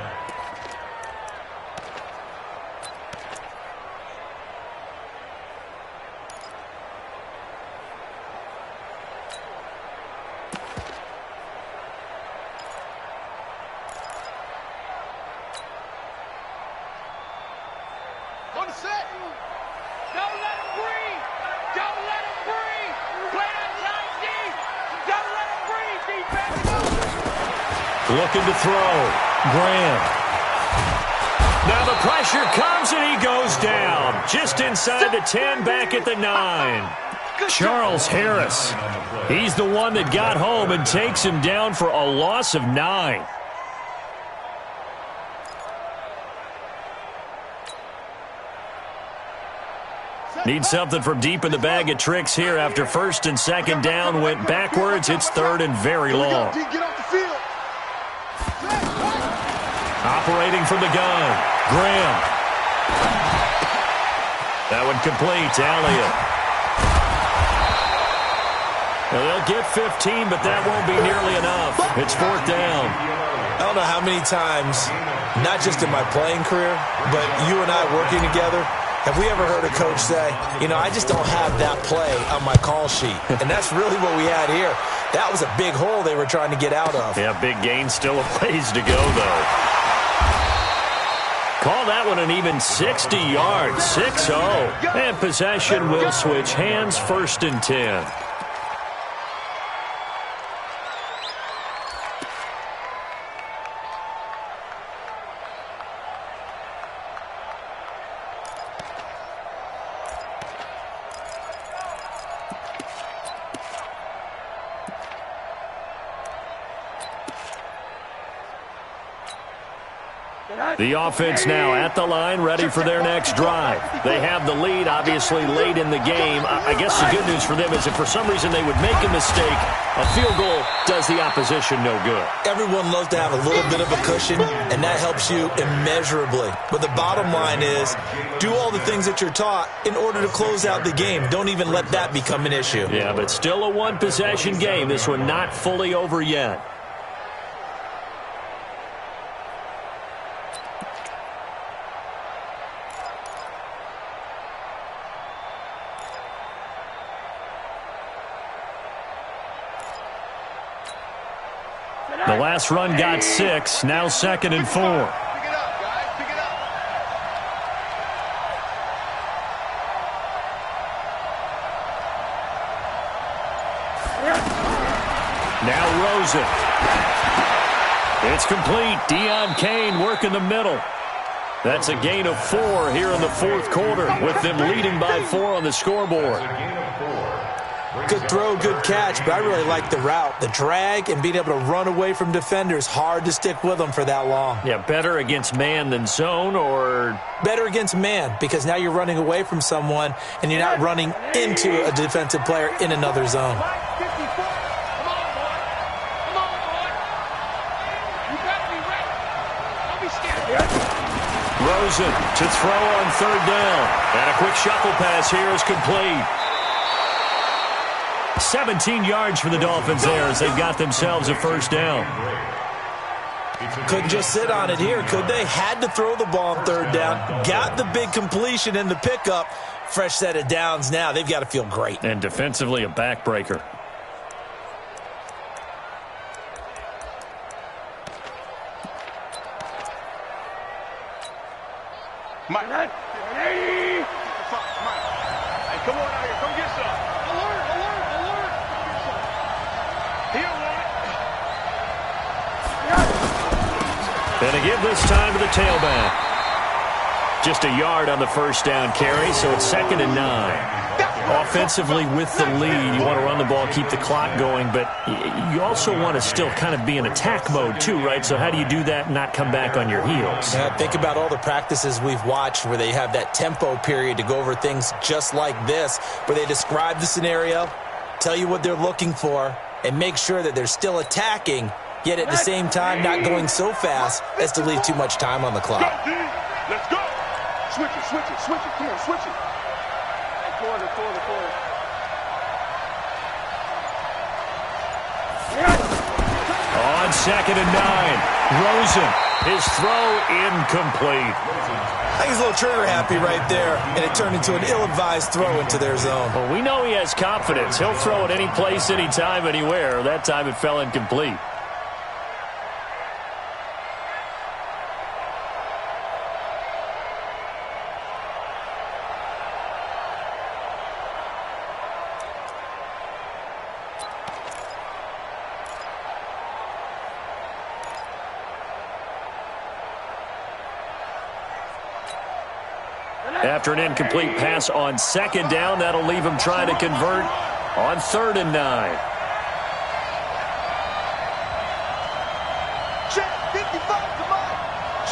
A: Looking to throw. Graham. Now the pressure comes and he goes down. Just inside the 10, back at the 9. Charles Harris. He's the one that got home and takes him down for a loss of 9. Need something from deep in the bag of tricks here after first and second down went backwards. It's third and very long. Operating from the gun, Graham. That one complete to Elliott. Now they'll get 15, but that won't be nearly enough. It's fourth down.
D: I don't know how many times, not just in my playing career, but you and I working together, Have we ever heard a coach say, I just don't have that play on my call sheet? And that's really what we had here. That was a big hole they were trying to get out of.
A: Yeah, big gain, still a ways to go, though. Call that one an even 60 yards, 6-0. And possession will switch hands, 1st and 10. The offense now at the line, ready for their next drive. They have the lead, obviously, late in the game. I guess the good news for them is if for some reason they would make a mistake, a field goal does the opposition no good.
D: Everyone loves to have a little bit of a cushion, and that helps you immeasurably. But the bottom line is, do all the things that you're taught in order to close out the game. Don't even let that become an issue.
A: Yeah, but still a one-possession game. This one not fully over yet. The last run got 6, now 2nd and 4.
C: Pick it up, guys. Pick it up.
A: Now Rosen. It's complete. Deion Kane working the middle. That's a gain of 4 here in the 4th quarter, with them leading by 4 on the scoreboard.
D: Good throw, good catch, but I really like the route. The drag and being able to run away from defenders, hard to stick with them for that long.
A: Yeah, better against man than zone, or?
D: Better against man, because now you're running away from someone and you're not running into a defensive player in another zone.
C: Come on, boy. Come on, boy. You better be ready. Don't be scared.
A: Rosen to throw on 3rd down. And a quick shuffle pass here is complete. 17 yards for the Dolphins there as they've got themselves a 1st down.
D: Couldn't just sit on it here, could they? Had to throw the ball on 3rd down. Got the big completion and the pickup. Fresh set of downs now. They've got to feel great.
A: And defensively a backbreaker.
F: Mike. Hey, come on out here. Come get some.
C: Alert.
F: Here,
A: And to give this time to the tailback. Just a yard on the 1st down carry, so it's 2nd and 9. Offensively with the lead, you want to run the ball, keep the clock going, but you also want to still kind of be in attack mode too, right? So how do you do that and not come back on your heels?
D: Yeah, think about all the practices we've watched where they have that tempo period to go over things just like this, where they describe the scenario, tell you what they're looking for, and make sure that they're still attacking, yet at the same time not going so fast as to leave too much time on the clock.
F: go, D. Let's go. Switch it. Come on, switch it.
C: Quarter.
A: On 2nd and 9, Rosen, his throw incomplete.
D: I think he's a little trigger happy right there, and it turned into an ill-advised throw into their zone.
A: Well, we know he has confidence. He'll throw it any place, anytime, anywhere. That time it fell incomplete. After an incomplete pass on 2nd down, that'll leave him trying to convert on 3rd and 9.
C: Check 55, come on.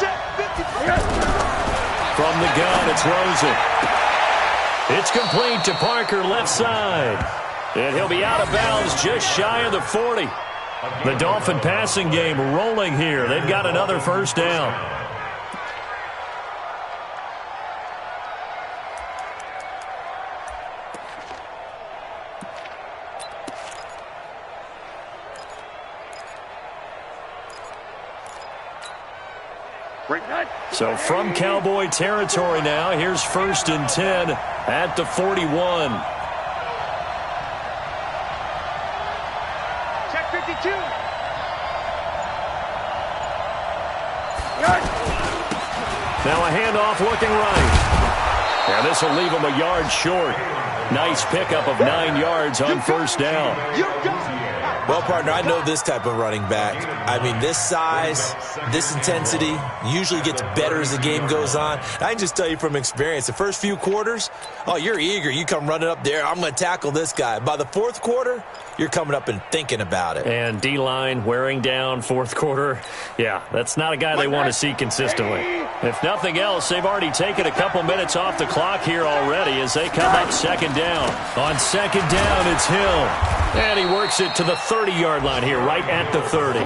C: Check 55.
A: From the gun, it's Rosen. It's complete to Parker, left side. And he'll be out of bounds just shy of the 40. The Dolphin passing game rolling here. They've got another 1st down. So from Cowboy territory now, here's 1st and 10 at the 41.
C: Check 52.
A: Now a handoff looking right. And this will leave him a yard short. Nice pickup of 9 yards on 1st down.
D: Well, partner, I know this type of running back. I mean, this size, this intensity usually gets better as the game goes on. I can just tell you from experience, the first few quarters, oh, you're eager. You come running up there, I'm going to tackle this guy. By the 4th quarter, you're coming up and thinking about it.
A: And D-line wearing down 4th quarter. Yeah, that's not a guy they want to see consistently. If nothing else, they've already taken a couple minutes off the clock here already as they come up 2nd down. On 2nd down, it's Hill. And he works it to the 30-yard line here, right at the 30.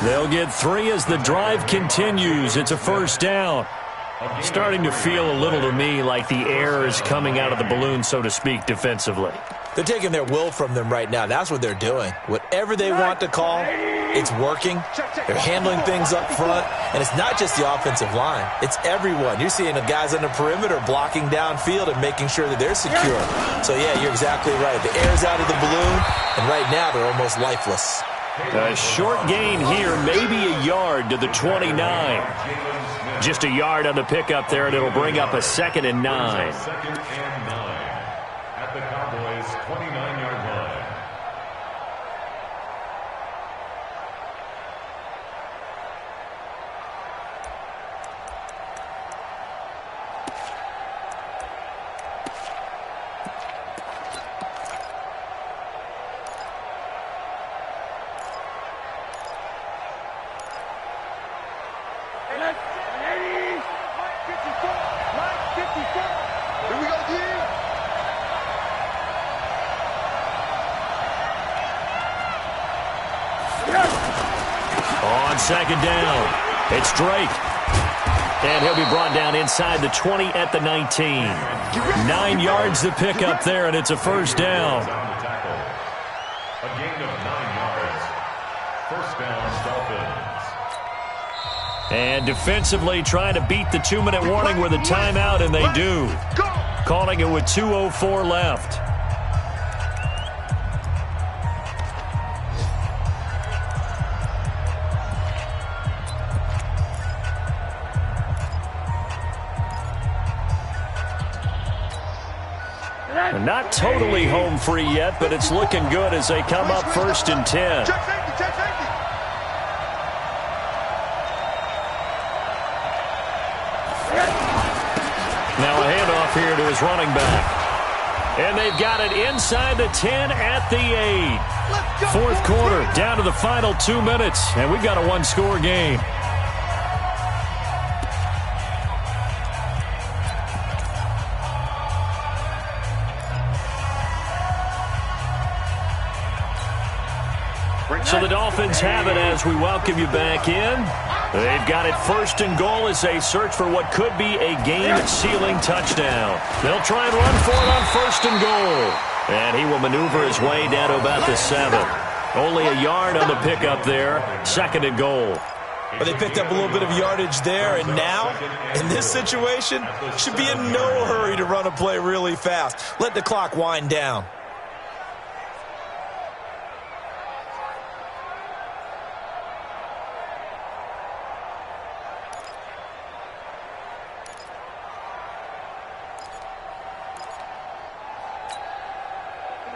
A: They'll get 3 as the drive continues. It's a 1st down. Starting to feel a little to me like the air is coming out of the balloon, so to speak, defensively.
D: They're taking their will from them right now. That's what they're doing. Whatever they want to call, it's working. They're handling things up front. And it's not just the offensive line. It's everyone. You're seeing the guys on the perimeter blocking downfield and making sure that they're secure. So, yeah, you're exactly right. The air's out of the balloon, and right now they're almost lifeless.
A: A short gain here, maybe a yard to the 29. Just a yard on the pickup there, and it'll bring up a 2nd and 9.
B: 2nd and 9 at the Cowboys' 29-yard line.
A: On 2nd down, it's Drake. And he'll be brought down inside the 20 at the 19. 9 yards to pick up there, and it's a 1st down.
B: A gain of 9 yards. 1st down, Dolphins.
A: And defensively trying to beat the 2-minute warning with a timeout, and they do. Calling it with 2:04 left. Not totally home free yet, but it's looking good as they come up 1st and 10. Now a handoff here to his running back. And they've got it inside the 10 at the 8. 4th quarter, down to the final 2 minutes, and we've got a 1-score game. So the Dolphins have it as we welcome you back in. They've got it 1st and goal as they search for what could be a game-sealing touchdown. They'll try and run for it on 1st and goal. And he will maneuver his way down to about the 7. Only a yard on the pickup there. 2nd and goal.
D: Well, they picked up a little bit of yardage there, and now, in this situation, should be in no hurry to run a play really fast. Let the clock wind down.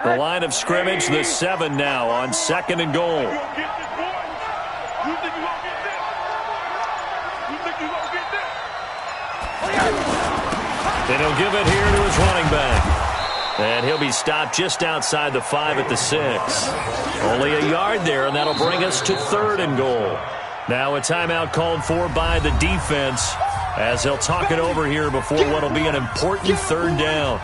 A: The line of scrimmage, the 7 now on 2nd and goal. And he'll give it here to his running back. And he'll be stopped just outside the 5 at the 6. Only a yard there, and that'll bring us to 3rd and goal. Now a timeout called for by the defense as they'll talk it over here before what will be an important 3rd down.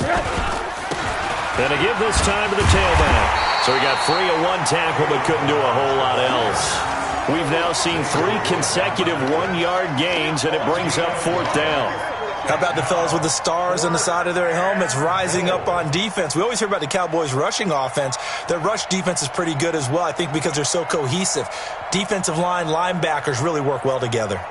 A: And to give this time to the tailback. So he got free of one tackle but couldn't do a whole lot else. We've now seen 3 consecutive 1-yard gains, and it brings up 4th down.
D: How about the fellas with the stars on the side of their helmets rising up on defense? We always hear about the Cowboys' rushing offense. Their rush defense is pretty good as well, I think, because they're so cohesive. Defensive line, linebackers really work well together.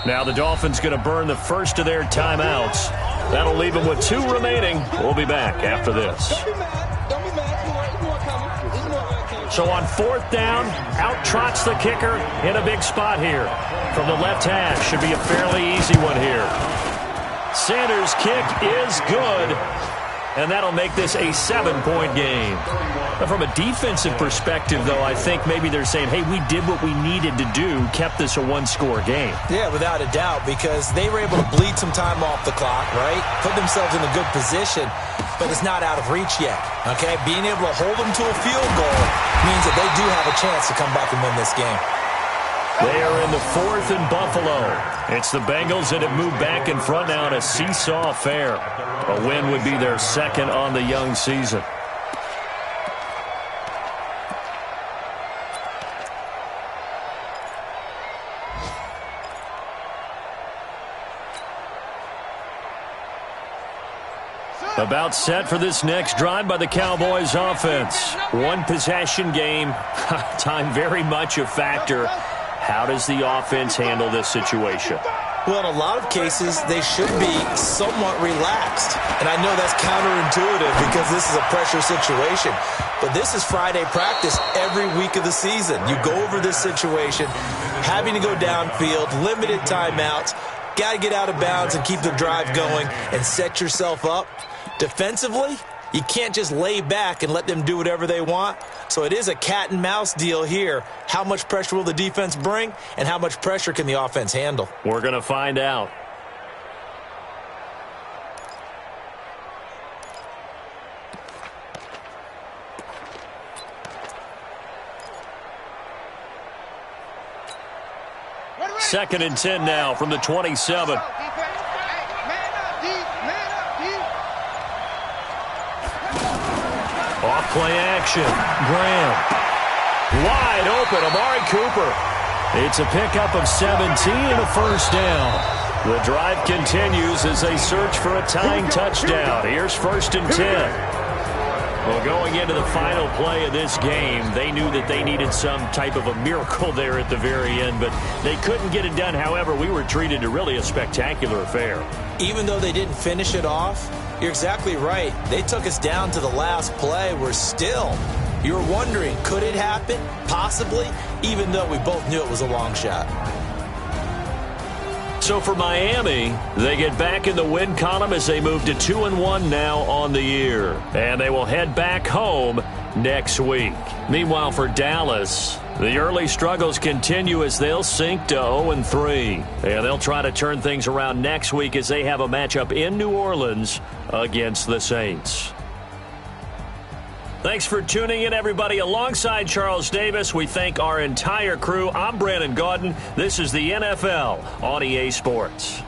A: Now the Dolphins going to burn the first of their timeouts. That'll leave them with 2 remaining. We'll be back after this. So on 4th down, out trots the kicker in a big spot here. From the left hash, should be a fairly easy one here. Sanders' kick is good, and that'll make this a 7-point game. But from a defensive perspective, though, I think maybe they're saying, hey, we did what we needed to do, kept this a 1-score game.
D: Yeah, without a doubt, because they were able to bleed some time off the clock, right? Put themselves in a good position, but it's not out of reach yet, okay? Being able to hold them to a field goal means that they do have a chance to come back and win this game.
A: They are in the 4th and Buffalo. It's the Bengals that have moved back in front now in a seesaw affair. A win would be their 2nd on the young season. About set for this next drive by the Cowboys offense. 1 possession game. Time very much a factor. How does the offense handle this situation?
D: Well, in a lot of cases, they should be somewhat relaxed. And I know that's counterintuitive because this is a pressure situation. But this is Friday practice every week of the season. You go over this situation, having to go downfield, limited timeouts, got to get out of bounds and keep the drive going and set yourself up. Defensively, you can't just lay back and let them do whatever they want. So it is a cat and mouse deal here. How much pressure will the defense bring, and how much pressure can the offense handle?
A: We're going to find out. Second and 10 now from the 27. Off play action. Graham. Wide open. Amari Cooper. It's a pickup of 17 and a first down. The drive continues as they search for a tying touchdown. Here's 1st and 10. Well, going into the final play of this game, they knew that they needed some type of a miracle there at the very end, but they couldn't get it done. However, we were treated to really a spectacular affair.
D: Even though they didn't finish it off, you're exactly right. They took us down to the last play. We're still, you're wondering, could it happen? Possibly, even though we both knew it was a long shot.
A: So for Miami, they get back in the win column as they move to 2-1 now on the year. And they will head back home next week. Meanwhile, for Dallas, the early struggles continue as they'll sink to 0-3. And they'll try to turn things around next week as they have a matchup in New Orleans against the Saints. Thanks for tuning in, everybody. Alongside Charles Davis, we thank our entire crew. I'm Brandon Gaudin. This is the NFL on EA Sports.